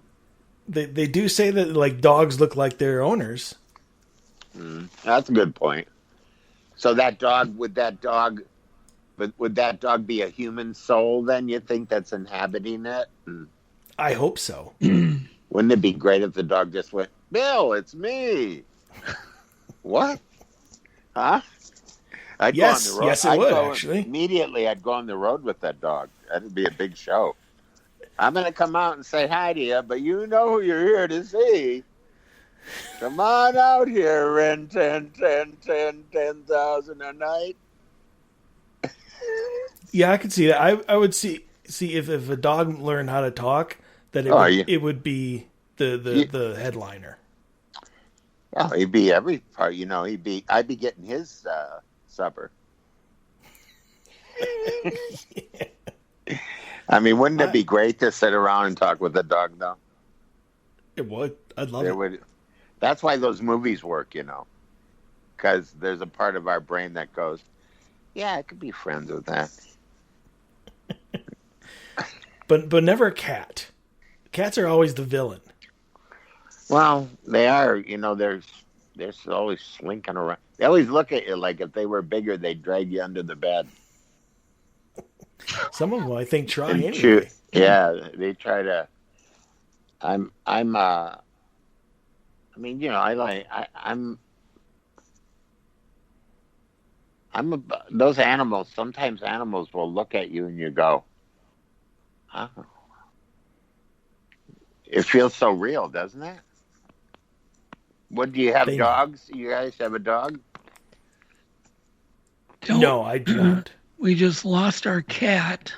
They do say that dogs look like their owners. That's a good point. So would that dog be a human soul then, you think, that's inhabiting it? I hope so. Wouldn't it be great if the dog just went, Bill, it's me? What? Huh? Yes, it would, actually. Immediately, I'd go on the road with that dog. That'd be a big show. I'm going to come out and say hi to you, but you know who you're here to see. Come on out here, rent 10,000 a night. Yeah, I could see that. I would see if a dog learned how to talk, that it would be the headliner. Oh, he'd be every part. I'd be getting his supper. I mean, wouldn't it be great to sit around and talk with a dog, though? It would. I'd love it. That's why those movies work, because there's a part of our brain that goes, yeah, I could be friends with that. But never a cat. Cats are always the villain. Well, they are. They're always slinking around. They always look at you like if they were bigger, they'd drag you under the bed. Some of them, I think, try anyway. Yeah, they try to. those animals. Sometimes animals will look at you and you go, huh? It feels so real, doesn't it? What do you have? Dogs? You guys have a dog? No, I do not. We just lost our cat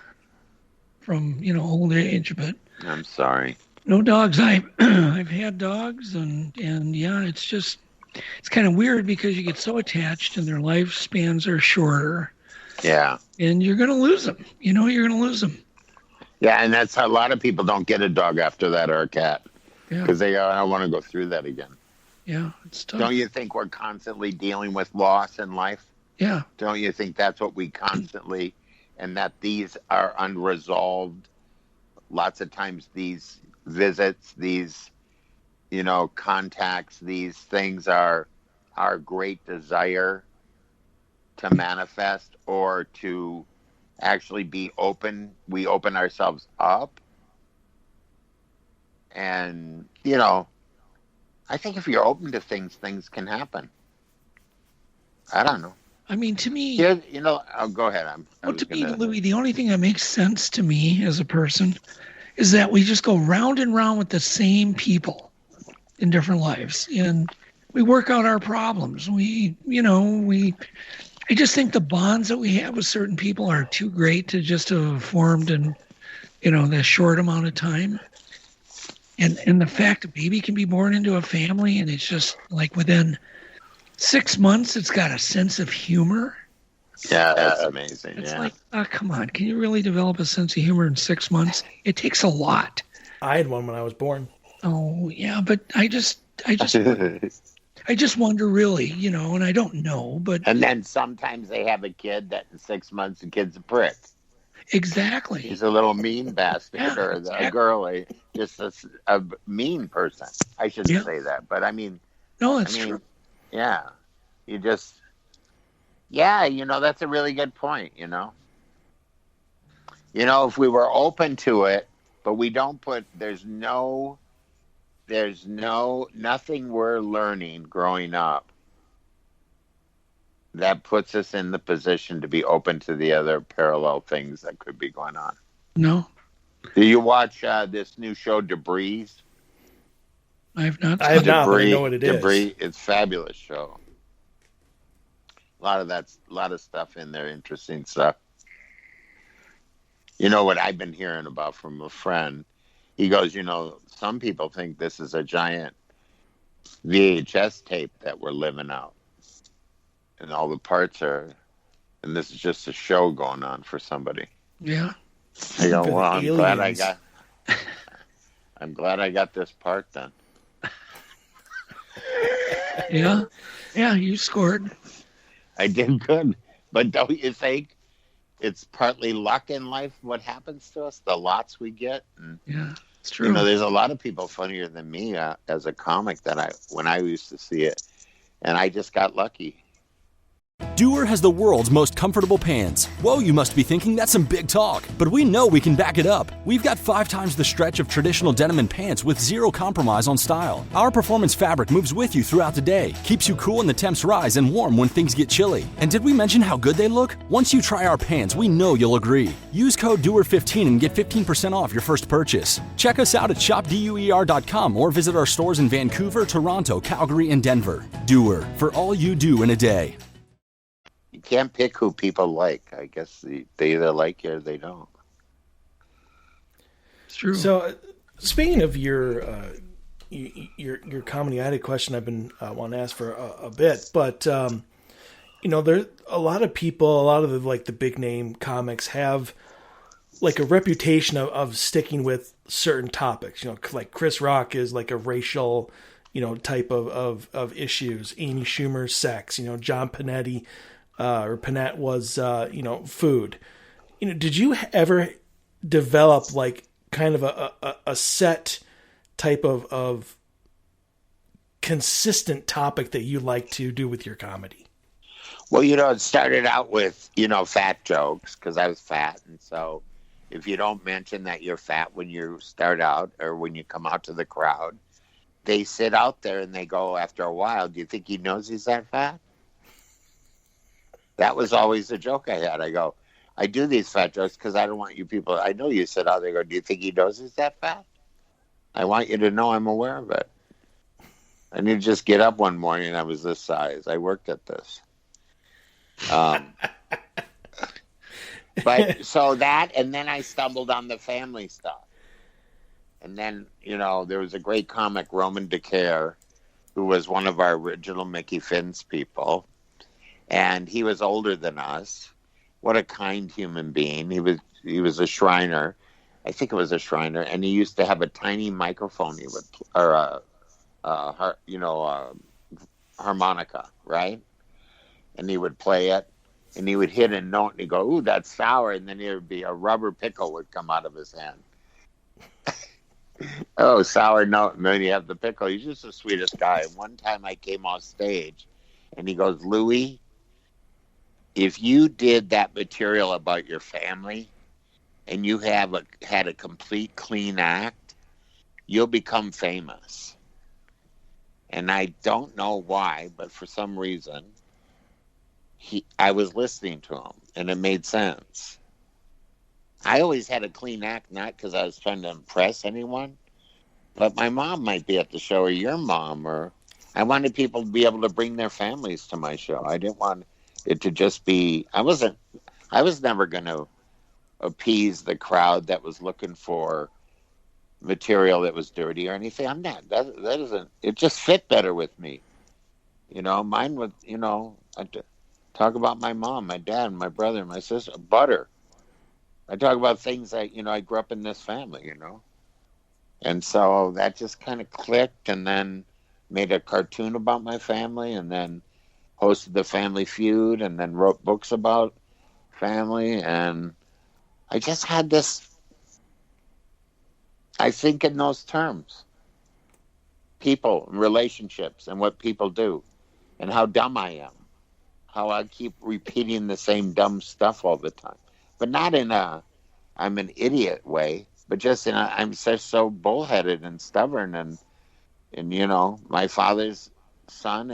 from old age, but I'm sorry. No dogs. I've had dogs, and yeah, it's kind of weird because you get so attached and their lifespans are shorter. Yeah. And you're going to lose them. You're going to lose them. Yeah, and that's how a lot of people don't get a dog after that or a cat. Because they go, I don't want to go through that again. Yeah, it's tough. Don't you think we're constantly dealing with loss in life? Yeah. Don't you think that's what we constantly, and that these are unresolved? Lots of times these visits, these, contacts, these things are our great desire to manifest or to actually be open. We open ourselves up. And, I think if you're open to things, things can happen. I don't know. I mean, to me... go ahead. Louie, the only thing that makes sense to me as a person is that we just go round and round with the same people in different lives. And we work out our problems. I just think the bonds that we have with certain people are too great to just have formed in, this short amount of time. And the fact a baby can be born into a family and it's just like within 6 months, it's got a sense of humor. Yeah, that's amazing. It's like, come on, can you really develop a sense of humor in 6 months? It takes a lot. I had one when I was born. Oh yeah, but I just wonder really, and I don't know, but. And then sometimes they have a kid that in 6 months the kid's a prick. Exactly. He's a little mean bastard, or a girl, just a mean person. I shouldn't say that, but I mean. No, it's true. Yeah, you just. Yeah, that's a really good point. If we were open to it, but we don't there's nothing we're learning growing up that puts us in the position to be open to the other parallel things that could be going on. No. Do you watch this new show, Debris? I have not. I have not, but I know what it is. Debris, it's a fabulous show. A lot of stuff in there, interesting stuff. What I've been hearing about from a friend, he goes, some people think this is a giant VHS tape that we're living out. And all the parts and this is just a show going on for somebody. Yeah. I go, well, I'm glad I got this part then. Yeah. Yeah, you scored. I did good. But don't you think it's partly luck in life, what happens to us, the lots we get? And, yeah, it's true. There's a lot of people funnier than me as a comic when I used to see it. And I just got lucky. Doer has the world's most comfortable pants. Whoa, you must be thinking that's some big talk. But we know we can back it up. We've got 5 times the stretch of traditional denim and pants with zero compromise on style. Our performance fabric moves with you throughout the day, keeps you cool when the temps rise and warm when things get chilly. And did we mention how good they look? Once you try our pants, we know you'll agree. Use code DOER15 and get 15% off your first purchase. Check us out at shopduer.com or visit our stores in Vancouver, Toronto, Calgary, and Denver. Doer, for all you do in a day. You can't pick who people like. I guess they either like you or they don't. It's true. So, speaking of your comedy, I had a question I've been wanting to ask for a bit, but there a lot of people, a lot of the big name comics have like a reputation of sticking with certain topics. Like Chris Rock is like a racial, type of issues. Amy Schumer, sex. John Panetti. Panette was, food. Did you ever develop like kind of a set type of consistent topic that you like to do with your comedy? Well, it started out with, fat jokes because I was fat. And so if you don't mention that you're fat when you start out or when you come out to the crowd, they sit out there and they go after a while, do you think he knows he's that fat? That was always the joke I had. I go, I do these fat jokes because I don't want you people, I know you sit out there, go, do you think he knows he's that fat? I want you to know I'm aware of it. I need to just get up one morning and I was this size. I worked at this. But so that, and then I stumbled on the family stuff. And then, there was a great comic, Roman DeCare, who was one of our original Mickey Finn's people. And he was older than us. What a kind human being. He was a Shriner. I think it was a Shriner. And he used to have a tiny microphone harmonica, right? And he would play it. And he would hit a note and he'd go, ooh, that's sour. And then there would be a rubber pickle would come out of his hand. Oh, sour note. And then you have the pickle. He's just the sweetest guy. One time I came off stage and he goes, Louie, if you did that material about your family and you had a complete clean act, you'll become famous. And I don't know why, but for some reason, I was listening to him, and it made sense. I always had a clean act, not because I was trying to impress anyone, but my mom might be at the show, or your mom, or I wanted people to be able to bring their families to my show. I didn't want it to just be. I was never going to appease the crowd that was looking for material that was dirty or anything. I'm not. That doesn't. It just fit better with me. Mine was. I talk about my mom, my dad, my brother, my sister, butter. I talk about things that, I grew up in this family, And so that just kind of clicked, and then made a cartoon about my family, and then hosted the Family Feud, and then wrote books about family. And I just had this, I think in those terms, people, relationships, and what people do, and how dumb I am. How I keep repeating the same dumb stuff all the time, but not in I'm an idiot way, but just in I'm so bullheaded and stubborn, and my father's son,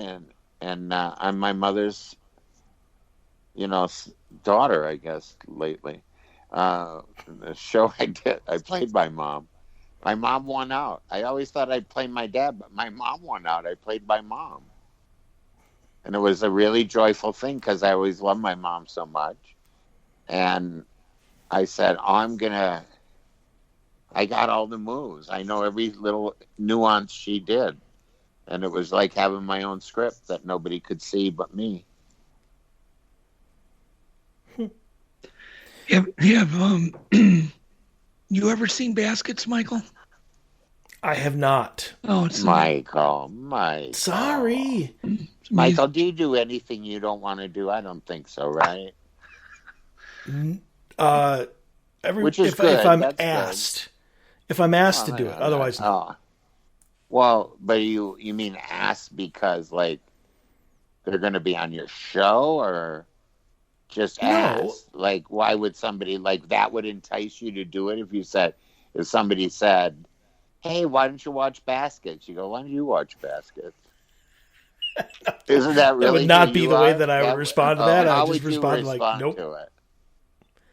and I'm my mother's daughter, I guess. Lately, the show I did, I played my mom. My mom won out. I always thought I'd play my dad, but my mom won out. I played my mom. And it was a really joyful thing because I always loved my mom so much. And I said, I got all the moves. I know every little nuance she did. And it was like having my own script that nobody could see but me. Have you ever seen Baskets, Michael? I have not. Oh, it's Michael. Sorry. Michael, do you do anything you don't want to do? I don't think so, right? Which is good. If I'm asked. If I'm asked to do it. Otherwise, no. Well, but you mean asked because, like, they're going to be on your show, or just asked? Like, why would somebody, like, that would entice you to do it if somebody said, hey, why don't you watch Baskets? You go, why don't you watch Baskets? Isn't that really? That would not be the way that I would respond to that. I would just respond like, nope. To it?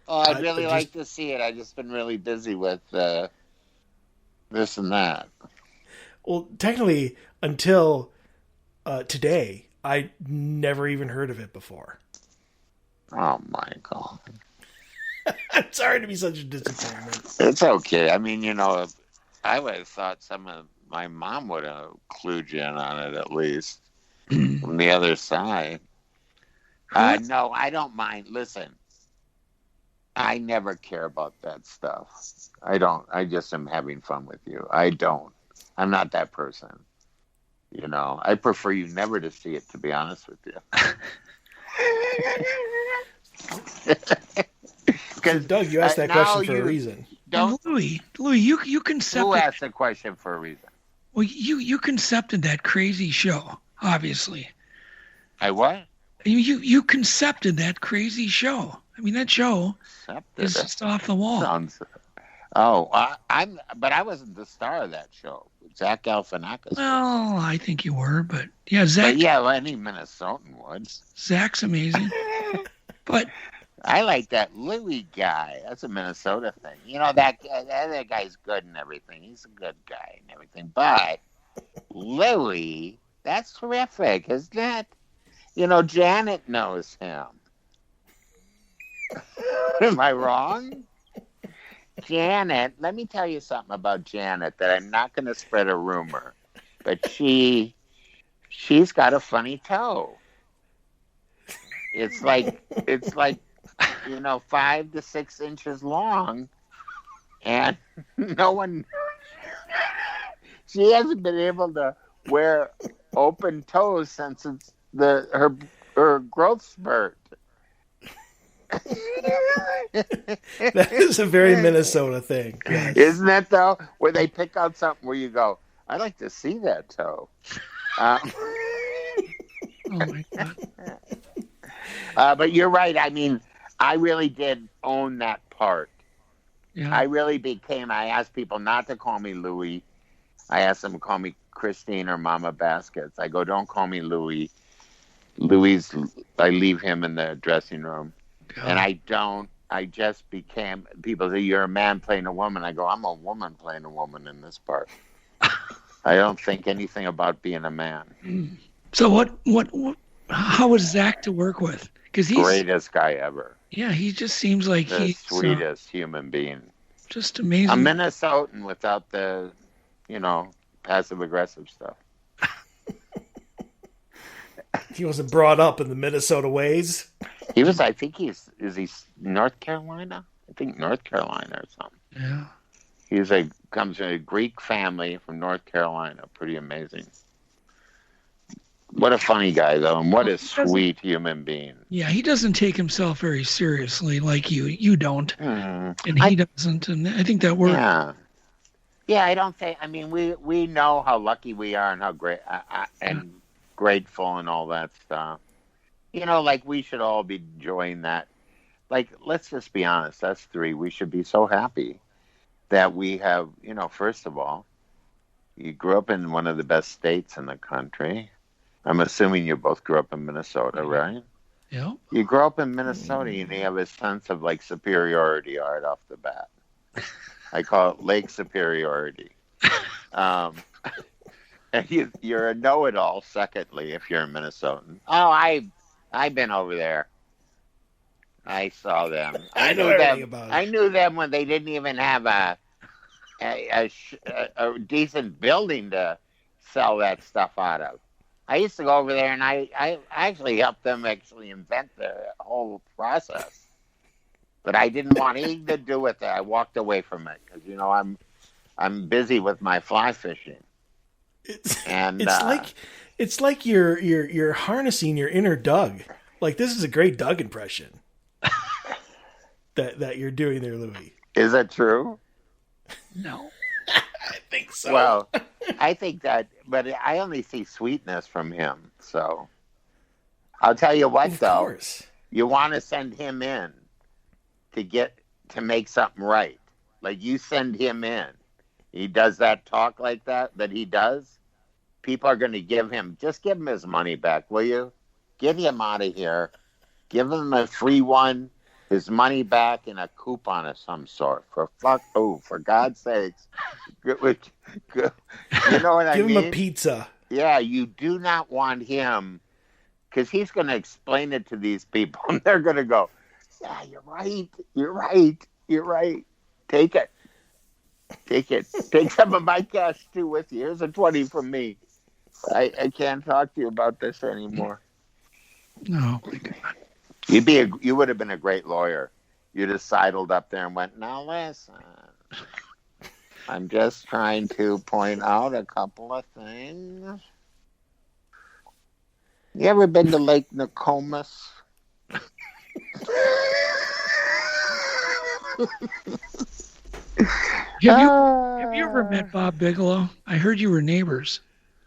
Oh, I'd really like to see it. I've just been really busy with this and that. Well, technically, until today, I never even heard of it before. Oh, my God. I'm sorry to be such a disappointment. It's okay. I mean, I would have thought my mom would have clued you in on it at least from the other side. No, I don't mind. Listen, I never care about that stuff. I don't. I just am having fun with you. I don't. I'm not that person. I prefer you never to see it, to be honest with you. Because Doug, you asked that question for a reason. Louie, you concepted. Who asked the question for a reason? Well, you concepted that crazy show, obviously. I what? You concepted that crazy show. I mean, that show is just off the wall. But I wasn't the star of that show. Zach Galifianakis. Well, I think you were, but yeah, Zach. But yeah, well, any Minnesotan would. Zach's amazing. But I like that Louie guy. That's a Minnesota thing. You know, that guy's good and everything. He's a good guy and everything. But Louie, that's terrific, isn't it? You know, Janet knows him. Am I wrong? Janet, let me tell you something about Janet that I'm not going to spread a rumor, but she's got a funny toe. It's like 5 to 6 inches long, and she hasn't been able to wear open toes since it's her growth spurt. That is a very Minnesota thing. Yes. Isn't that, though? Where they pick out something where you go, I'd like to see that toe. Oh, my God. But you're right. I mean, I really did own that part. Yeah. I asked people not to call me Louie. I asked them to call me Christine or Mama Baskets. I go, don't call me Louie. I leave him in the dressing room. God. And I just became, people say, you're a man playing a woman. I go, I'm a woman playing a woman in this part. I don't think anything about being a man. So how was Zach to work with? Because he's greatest guy ever. Yeah, he just seems like the sweetest human being. Just amazing. A Minnesotan without the, passive aggressive stuff. He wasn't brought up in the Minnesota ways. He was, I think is he North Carolina? I think North Carolina or something. Yeah. Comes from a Greek family from North Carolina. Pretty amazing. What a funny guy, though, and what a sweet human being. Yeah, he doesn't take himself very seriously like you. You don't. And he doesn't, and I think that works. Yeah. Yeah, I don't think, we know how lucky we are and how great, and grateful and all that stuff. We should all be enjoying that. Let's just be honest, us three, we should be so happy that we have, first of all, you grew up in one of the best states in the country. I'm assuming you both grew up in Minnesota, right? Yeah. You grew up in Minnesota and you have a sense of superiority right off the bat. I call it Lake Superiority. And you're a know-it-all, secondly, if you're a Minnesotan. Oh, I've been over there. I saw them. I knew them when they didn't even have a decent building to sell that stuff out of. I used to go over there, and I actually helped them invent the whole process. But I didn't want anything to do with it. I walked away from it because I'm busy with my fly fishing. It's like you're harnessing your inner Doug. This is a great Doug impression that you're doing there, Louie. Is that true? No. I think so. Well, I think that, but I only see sweetness from him. So I'll tell you what, though. Course. You want to send him in to make something right. You send him in. He does that talk like that he does. People are going to give him his money back, will you? Get him out of here. Give him a free one, his money back, and a coupon of some sort. For God's sakes. You know what I mean? Give him a pizza. Yeah, you do not want him, because he's going to explain it to these people, and they're going to go, yeah, you're right. Take it. Take some of my cash, too, with you. Here's a 20 from me. I can't talk to you about this anymore. No. You would have been a great lawyer. You'd have sidled up there and went, now listen, I'm just trying to point out a couple of things. You ever been to Lake Nokomis? Have you ever met Bob Bigelow? I heard you were neighbors.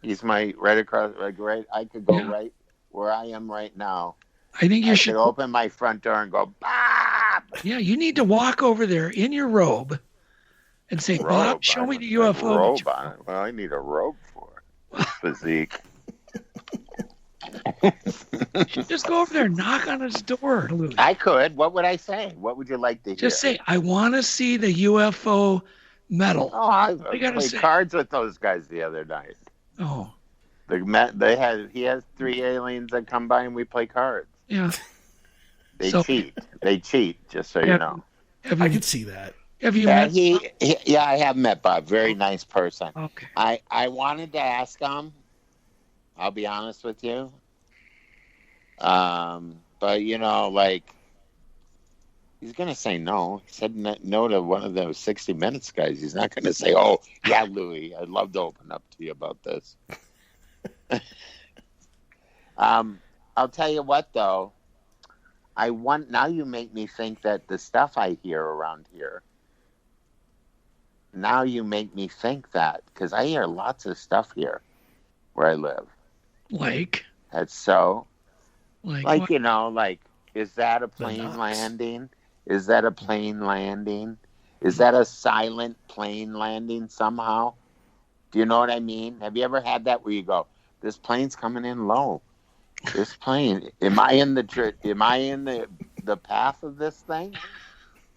He's right across. I could go right where I am right now. I think you I should open my front door and go, Bob! Yeah, you need to walk over there in your robe and say, Bob, show me the UFO. Robe on it. Well, I need a robe for it. Physique. Just go over there and knock on his door, Louie. I could. What would I say? What would you like to hear? Just say, I want to see the UFO medal. Oh, I gotta played say. cards with those guys the other night. Oh. He has 3 aliens that come by and we play cards. Yeah. They cheat. They cheat, just so you know. I could see that. Have you met Yeah, I have met Bob. Very nice person. Okay. I wanted to ask him. I'll be honest with you. But, you know, like, he's going to say no. He said no to one of those 60 Minutes guys. He's not going to say, oh, yeah, Louie, I'd love to open up to you about this. I'll tell you what, though. Now you make me think that the stuff I hear around here, now you make me think that, because I hear lots of stuff here where I live. Like? That's so. Like what? You know, like, is that a plane landing? Is that a plane landing? Is that a silent plane landing somehow? Do you know what I mean? Have you ever had that where you go, this plane's coming in low? This plane, am I in the path of this thing?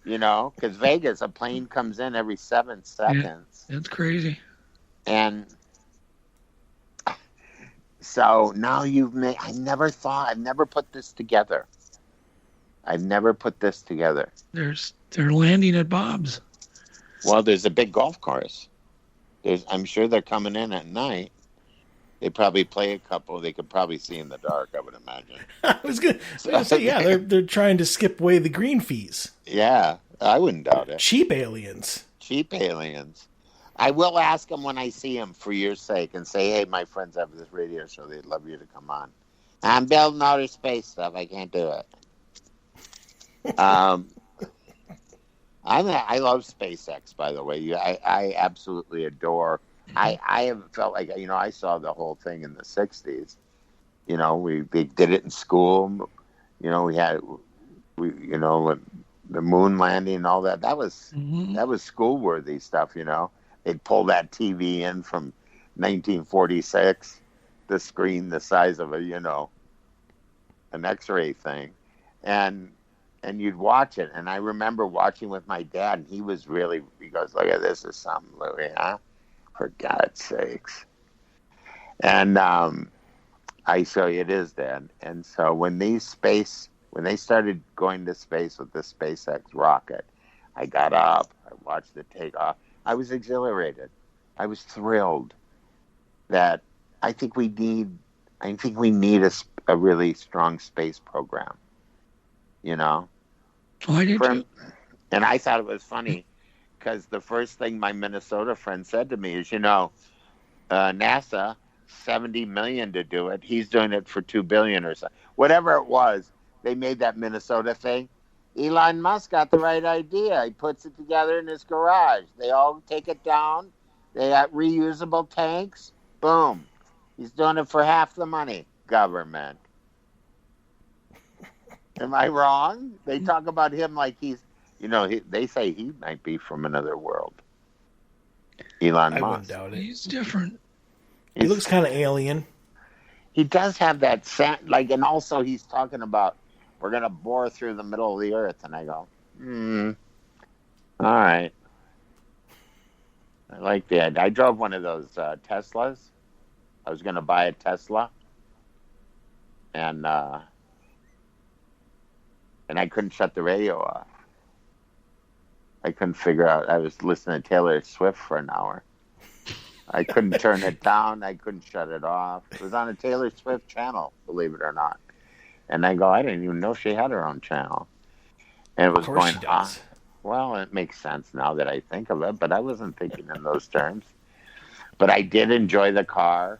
You know, because Vegas, a plane comes in every 7 seconds. Yeah, that's crazy. And so now I've never put this together. They're landing at Bob's. Well, there's a big golf course. I'm sure they're coming in at night. They probably play a couple. They could probably see in the dark, I would imagine. I was gonna say, yeah, they're trying to skip away the green fees. Yeah, I wouldn't doubt it. Cheap aliens. I will ask them when I see them for your sake and say, hey, my friends have this radio show. They'd love you to come on. I'm building outer space stuff. I can't do it. I love SpaceX, by the way. I absolutely adore. I have felt like, you know, I saw the whole thing in the 60s. You know, they did it in school. You know, the moon landing and all that. That was school-worthy stuff, you know. They'd pull that TV in from 1946, the screen the size of an X-ray thing. And you'd watch it. And I remember watching with my dad, and he goes, look at this, is something, Louie, huh? For God's sakes. And I show you it is, Dad. And so when they started going to space with the SpaceX rocket, I got up, I watched it take off. I was exhilarated. I was thrilled that I think we need a really strong space program. You know? Why did you? And I thought it was funny because the first thing my Minnesota friend said to me is, NASA, $70 million to do it. He's doing it for $2 billion or so. Whatever it was, they made that Minnesota thing. Elon Musk got the right idea. He puts it together in his garage. They all take it down. They got reusable tanks. Boom. He's doing it for half the money. Government. Am I wrong? They talk about him like he's, they say he might be from another world. Elon Musk. I wouldn't doubt it. He's different. He looks kind of alien. He does have that sound, and also he's talking about we're going to bore through the middle of the earth. And I go, all right. I like that. I drove one of those Teslas. I was going to buy a Tesla. And I couldn't shut the radio off. I couldn't figure out. I was listening to Taylor Swift for an hour. I couldn't turn it down. I couldn't shut it off. It was on a Taylor Swift channel, believe it or not. And I go, I didn't even know she had her own channel. And it was going on. Well, it makes sense now that I think of it, but I wasn't thinking in those terms. But I did enjoy the car.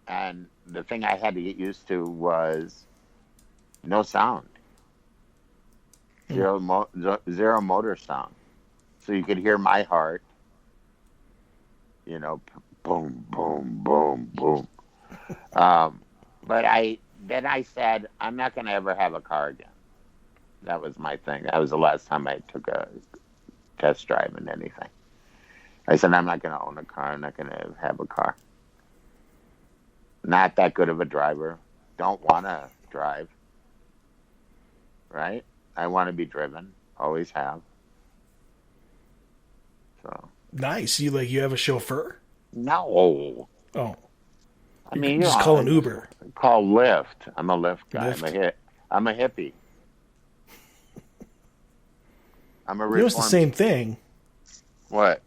And the thing I had to get used to was no sound. Zero motor sound. So you could hear my heart. Boom, boom, boom, boom. But then I said, I'm not going to ever have a car again. That was my thing. That was the last time I took a test drive in anything. I said, I'm not going to own a car. I'm not going to have a car. Not that good of a driver. Don't want to drive. Right? I want to be driven. Always have. So nice. You have a chauffeur? No. Oh. I mean, you just call an Uber. Call Lyft. I'm a Lyft guy. Lyft? I'm a hippie. I'm a it's the same thing. What?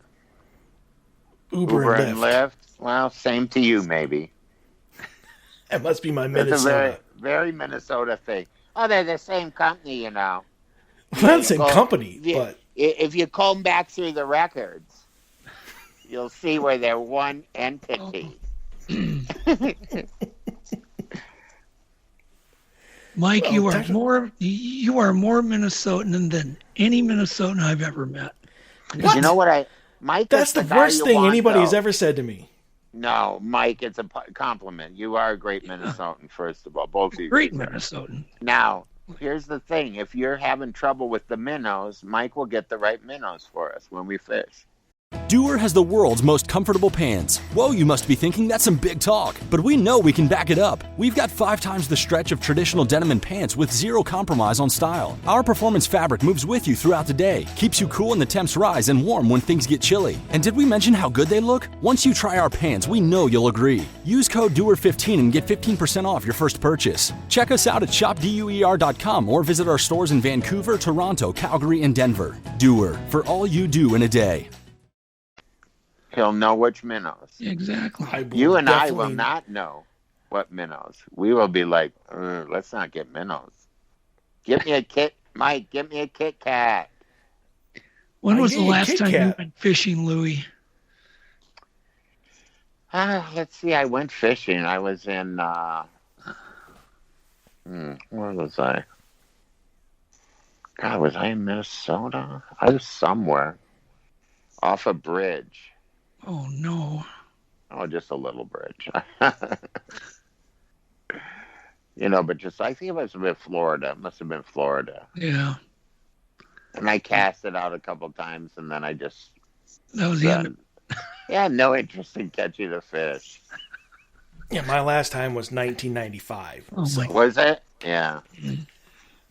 Uber and Lyft. Well, same to you, maybe. That must be my Minnesota. It's a very, very Minnesota thing. Oh, they're the same company, you know. Well, not the same company, but if you comb back through the records, you'll see where they're one entity. Mike, you are more Minnesotan than any Minnesotan I've ever met. What? You know what Mike? That's the worst thing anybody's ever said to me. No, Mike, it's a compliment. You are a great Minnesotan, first of all, both of you. Great Minnesotan. Now, here's the thing: if you're having trouble with the minnows, Mike will get the right minnows for us when we fish. Doer has the world's most comfortable pants. Whoa, you must be thinking that's some big talk, but we know we can back it up. We've got 5 times the stretch of traditional denim and pants with zero compromise on style. Our performance fabric moves with you throughout the day, keeps you cool when the temps rise and warm when things get chilly. And did we mention how good they look? Once you try our pants, we know you'll agree. Use code DOER15 and get 15% off your first purchase. Check us out at shopduer.com or visit our stores in Vancouver, Toronto, Calgary, and Denver. Doer, for all you do in a day. He'll know which minnows. Exactly. You and I will not know what minnows. We will be like, let's not get minnows. Give me a Mike, give me a Kit Kat. When was the last time you went fishing, Louie? Let's see. I went fishing. I was in, where was I? God, was I in Minnesota? I was somewhere. Off a bridge. Oh, no. Oh, just a little bridge. But just, I think it must have been Florida. It must have been Florida. Yeah. And I cast it out a couple times, and then I just... That was the end. Yeah, no interest in catching a fish. Yeah, my last time was 1995. Oh, my. Was it? Yeah.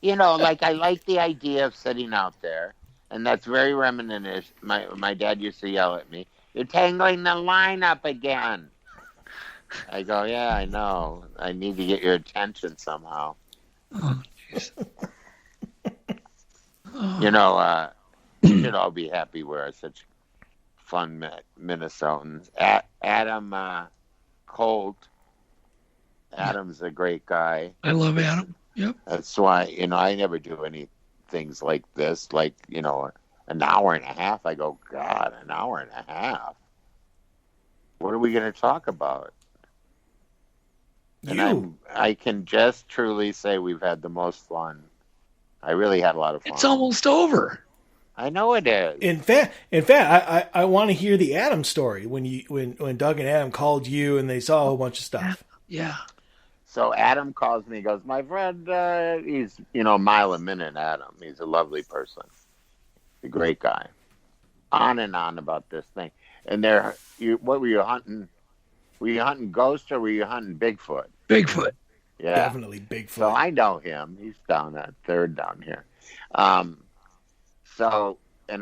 I like the idea of sitting out there. And that's very reminiscent. My dad used to yell at me, "You're tangling the line up again." I go, "Yeah, I know. I need to get your attention somehow." Oh, jeez. We should all be happy we're such fun Minnesotans. Adam Colt. Adam's a great guy. I love Adam. Yep. That's why, I never do any things like this, an hour and a half. I go, God, an hour and a half. What are we going to talk about? And I can just truly say we've had the most fun. I really had a lot of fun. It's almost over. I know it is. In fact, I want to hear the Adam story when Doug and Adam called you and they saw a whole bunch of stuff. Yeah. So Adam calls me, he goes, "My friend, he's, a mile a minute, Adam. He's a lovely person. A great guy." On and on about this thing. And what were you hunting? Were you hunting ghosts or were you hunting Bigfoot? Bigfoot. Yeah. Definitely Bigfoot. So I know him. He's down that third down here. And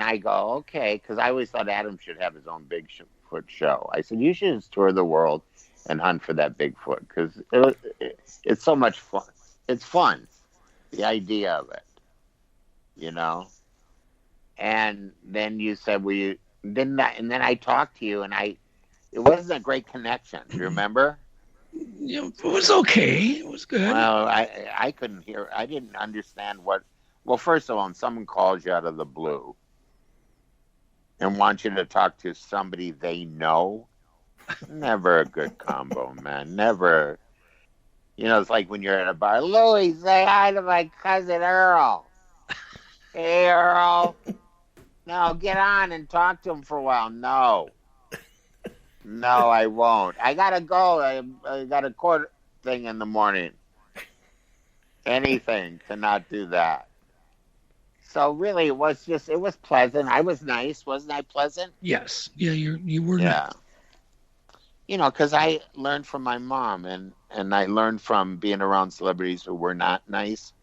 I go, okay, because I always thought Adam should have his own Bigfoot show. I said, you should just tour the world and hunt for that Bigfoot, because it's so much fun. It's fun, the idea of it, And then you said, and then I talked to you, and it wasn't a great connection. Do you remember? Yeah, it was okay. It was good. Well, I couldn't hear. I didn't understand what. Well, first of all, when someone calls you out of the blue and wants you to talk to somebody they know, never a good combo, man. Never. It's like when you're at a bar. Louie, say hi to my cousin Earl. Hey, Earl. No, get on and talk to him for a while. No, I won't. I gotta go. I got a court thing in the morning. anything to not do that. So really, it was pleasant. I was nice, wasn't I? Pleasant. Yes. Yeah, you were. Yeah. You know, because I learned from my mom, and I learned from being around celebrities who were not nice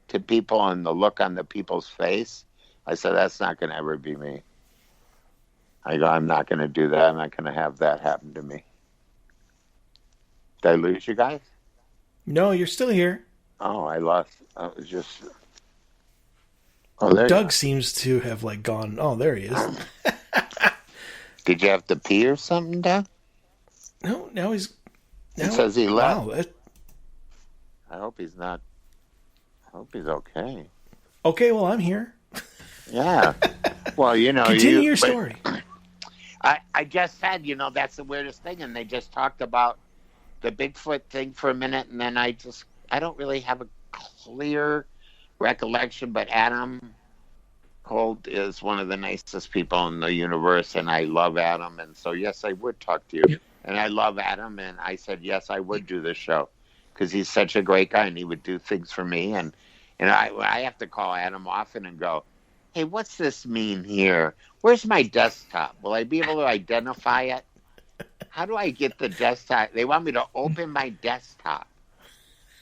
to people, and the look on the people's face. I said, that's not going to ever be me. I go, I'm not going to do that. I'm not going to have that happen to me. Did I lose you guys? No, you're still here. Oh, I lost. I was just... Oh, there Doug seems to have gone. Oh, there he is. Did you have to pee or something, Doug? No, now he's... He says he left. Wow, I hope he's not... I hope he's okay. Okay, well, I'm here. Yeah. Well, Continue your story. I just said, that's the weirdest thing, and they just talked about the Bigfoot thing for a minute, and then I don't really have a clear recollection, but Adam Holt is one of the nicest people in the universe, and I love Adam, and so yes, I would talk to you. Yep. And I love Adam, and I said yes, I would do this show because he's such a great guy, and he would do things for me, and I have to call Adam often and go, hey, what's this mean here? Where's my desktop? Will I be able to identify it? How do I get the desktop? They want me to open my desktop.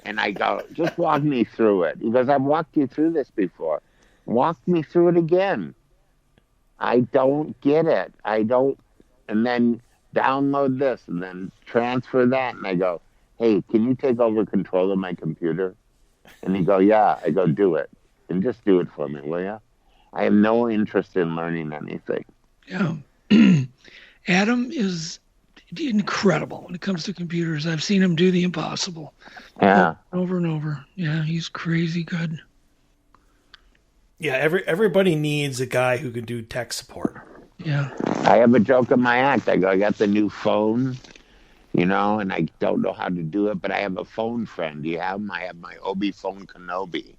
And I go, just walk me through it. He goes, I've walked you through this before. Walk me through it again. I don't get it. And then download this and then transfer that. And I go, hey, can you take over control of my computer? And he go, yeah. I go, do it. And just do it for me, will you? I have no interest in learning anything. Yeah. Adam is incredible when it comes to computers. I've seen him do the impossible. Yeah. Over and over. Yeah, he's crazy good. Yeah, everybody needs a guy who can do tech support. Yeah. I have a joke in my act. I go, I got the new phone, and I don't know how to do it, but I have a phone friend. Do you have him? I have my Obi phone Kenobi.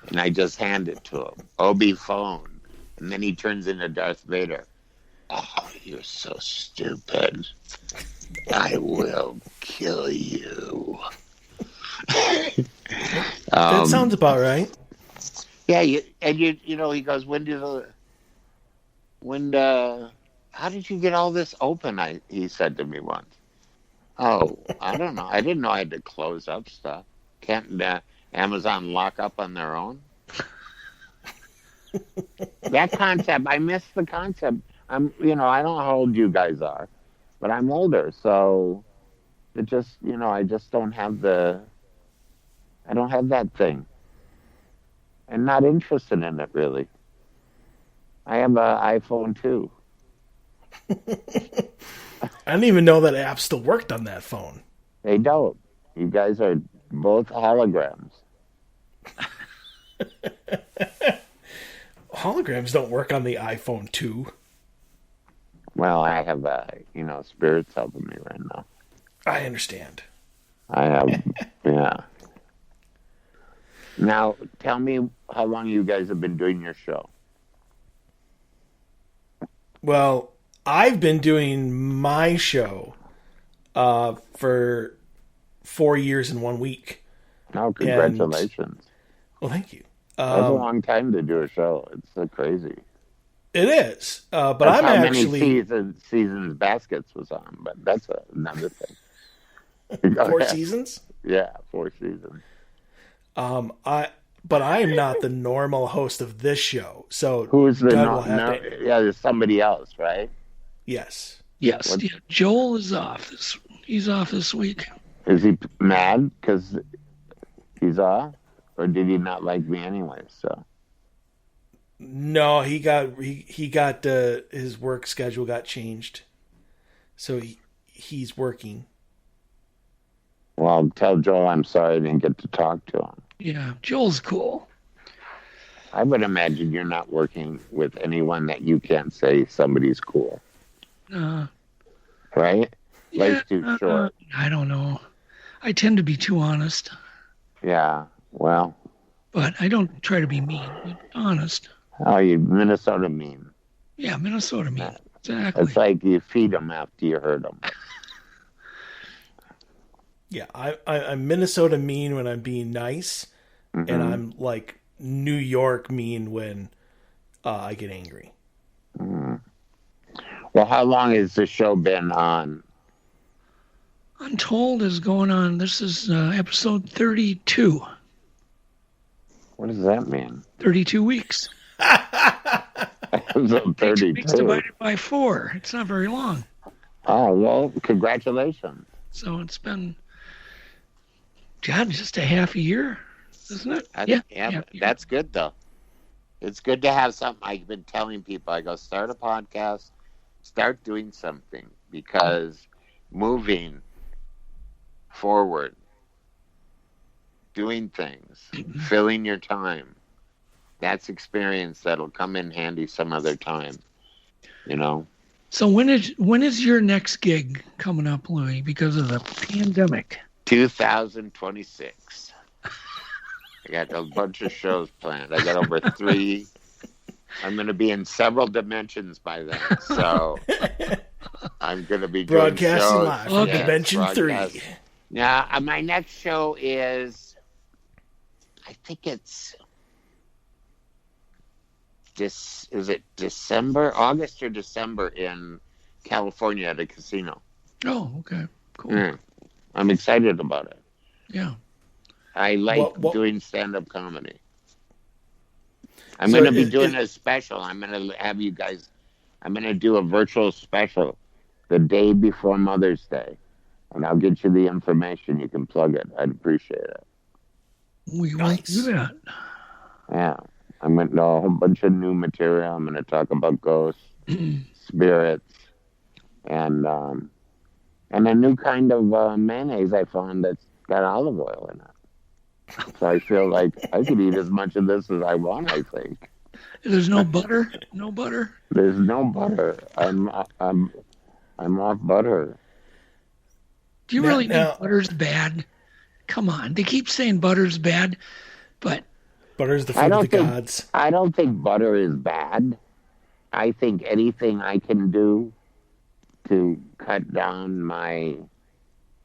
And I just hand it to him. Obi phone. And then he turns into Darth Vader. Oh, you're so stupid. I will kill you. That sounds about right. Yeah, he goes, how did you get all this open? He said to me once. Oh, I don't know. I didn't know I had to close up stuff. Can't Amazon lock up on their own? That concept, I miss the concept. I don't know how old you guys are, but I'm older, so it just, I just don't have I don't have that thing. I'm not interested in it, really. I have an iPhone, too. I didn't even know that app still worked on that phone. They don't. You guys are both holograms. Holograms don't work on the iPhone 2. Well, I have, spirits helping me right now. I understand. I have, yeah. Now, tell me how long you guys have been doing your show. Well, I've been doing my show for 4 years and 1 week. Oh, congratulations. Well, thank you. That's a long time to do a show. It's so crazy. It is. But that's I'm how actually... many seasons Baskets was on, but that's another thing. 4 seasons? Yeah, 4 seasons. But I am not the normal host of this show. So who's the Yeah, there's somebody else, right? Yes. Yes. Yeah, Joel is off. He's off this week. Is he mad because he's off, or did he not like me anyway? So. No, he got his work schedule got changed, so he's working. Well, tell Joel I'm sorry I didn't get to talk to him. Yeah, Joel's cool. I would imagine you're not working with anyone that you can't say somebody's cool. Right? Life's too short. I don't know. I tend to be too honest. Yeah, well. But I don't try to be mean, but honest. Oh, you Minnesota mean. Yeah, Minnesota mean. Exactly. It's like you feed them after you hurt them. Yeah, I'm Minnesota mean when I'm being nice, and I'm like New York mean when I get angry. Well, how long has the show been on? Untold is going on. This is episode 32. What does that mean? 32 weeks. 32 weeks divided by 4. It's not very long. Oh, well, congratulations. So it's been, God, just a half a year, isn't it? Yeah, that's good, though. It's good to have something. I've been telling people, I go, start a podcast, start doing something, because moving forward, doing things, filling your time, that's experience that'll come in handy some other time, you know? So when is your next gig coming up, Louie, because of the pandemic? 2026. I got a bunch of shows planned. I got over 3. I'm going to be in several dimensions by then. So I'm going to be doing broadcasting shows. live on Dimension 3. Now, my next show is, I think it's, is it December, August or December in California at a casino. Oh, okay. Cool. I'm excited about it. Yeah. I like doing stand-up comedy. I'm going to be doing a special. I'm going to have you guys, I'm going to do a virtual special the day before Mother's Day. And I'll get you the information. You can plug it. I'd appreciate it. We might do that. Yeah. I'm going to know a whole bunch of new material. I'm going to talk about ghosts, spirits, and a new kind of mayonnaise I found that's got olive oil in it. So I feel like I could eat as much of this as I want, I think. There's no butter? No butter? There's no butter. I'm off butter. Do you really think butter's bad? Come on. They keep saying butter's bad, but... Butter's the food of the gods. I don't think butter is bad. I think anything I can do to cut down my,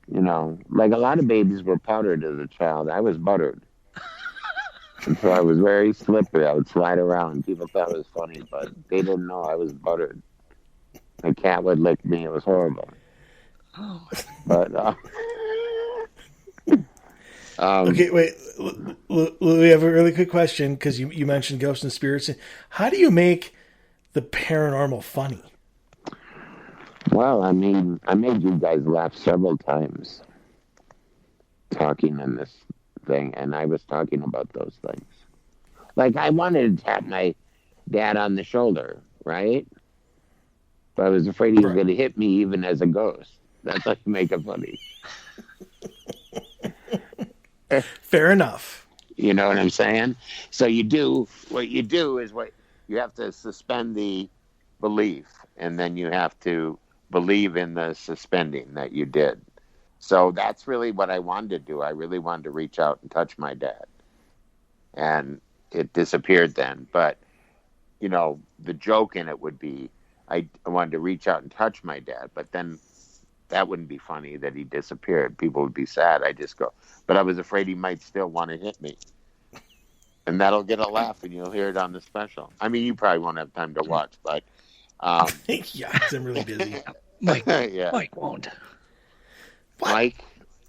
like a lot of babies were powdered as a child. I was buttered. And so I was very slippery. I would slide around. People thought it was funny, but they didn't know I was buttered. The cat would lick me. It was horrible. Oh. But, okay, wait. We have a really quick question, because you mentioned ghosts and spirits. How do you make the paranormal funny? Well, I mean, I made you guys laugh several times talking in this thing, and I was talking about those things. Like, I wanted to tap my dad on the shoulder, right? But I was afraid he was going to hit me even as a ghost. That's how you make it funny. Fair enough. You know what I'm saying? So what you do is you have to suspend the belief, and then you have to believe in the suspending that you did. So that's really what I wanted to do. I really wanted to reach out and touch my dad. And it disappeared then. But, the joke in it would be, I wanted to reach out and touch my dad, but then that wouldn't be funny that he disappeared. People would be sad. I just go, but I was afraid he might still want to hit me. And that'll get a laugh, and you'll hear it on the special. I mean, you probably won't have time to watch, but... yeah, 'cause I'm really busy. Mike won't. What? Mike,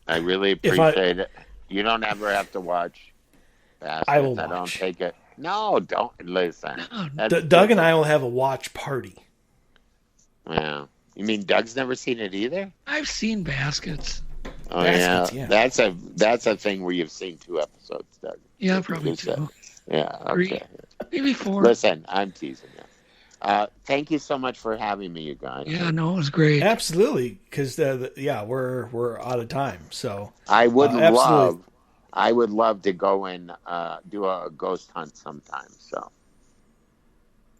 I really appreciate it. You don't ever have to watch. I will I don't watch. take it. No, don't listen. Doug and I will have a watch party. Yeah. You mean Doug's never seen it either? I've seen Baskets. Oh, yeah. That's a thing where you've seen 2 episodes, Doug. Yeah, probably 2. Yeah, Three, okay. maybe 4. Listen, I'm teasing you. Thank you so much for having me, you guys. Yeah, no, it was great. Absolutely, because we're out of time. So I would love to go and do a ghost hunt sometime. So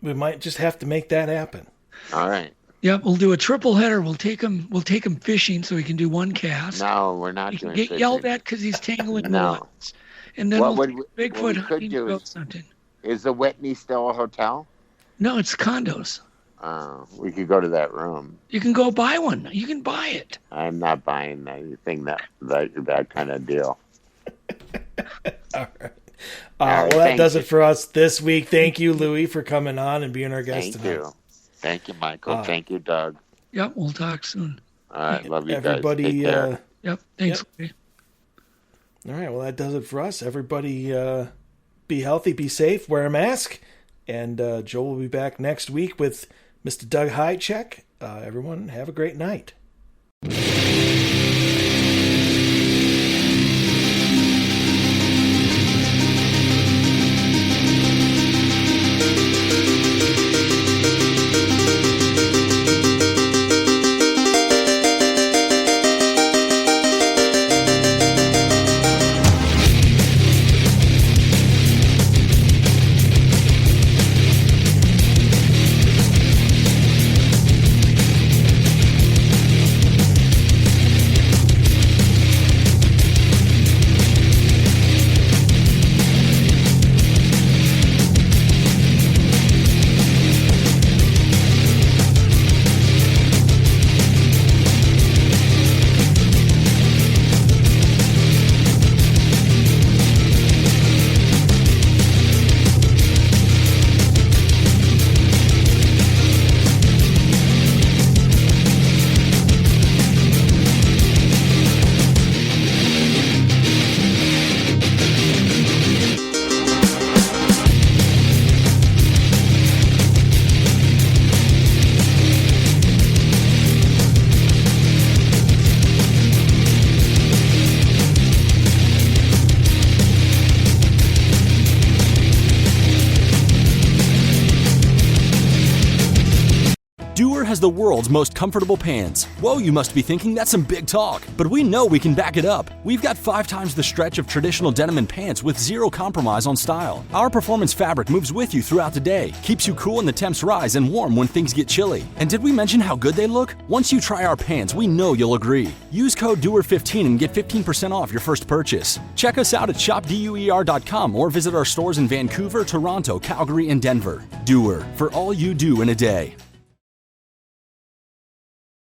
we might just have to make that happen. All right. Yep, we'll do a triple header. We'll take him fishing so he can do one cast. No, we're not he doing can get fishing. yelled at because he's tangling lines. And then Bigfoot hunting ghost hunting. Is the Whitney still a hotel? No, it's condos. We could go to that room. You can go buy one. You can buy it. I'm not buying anything that kind of deal. All right. Well, that does it for us this week. Thank you, Louie, for coming on and being our guest tonight. Thank you, Michael. Thank you, Doug. Yep, we'll talk soon. All right, love you everybody, guys. Take care. Yep, thanks. Yep. All right, well, that does it for us. Everybody be healthy, be safe, wear a mask, and Joe will be back next week with Mr. Doug Hajicek. Everyone, have a great night. Doer has the world's most comfortable pants. Whoa, you must be thinking that's some big talk. But we know we can back it up. We've got 5 times the stretch of traditional denim and pants with zero compromise on style. Our performance fabric moves with you throughout the day, keeps you cool when the temps rise and warm when things get chilly. And did we mention how good they look? Once you try our pants, we know you'll agree. Use code DOER15 and get 15% off your first purchase. Check us out at shopduer.com or visit our stores in Vancouver, Toronto, Calgary, and Denver. Doer, for all you do in a day.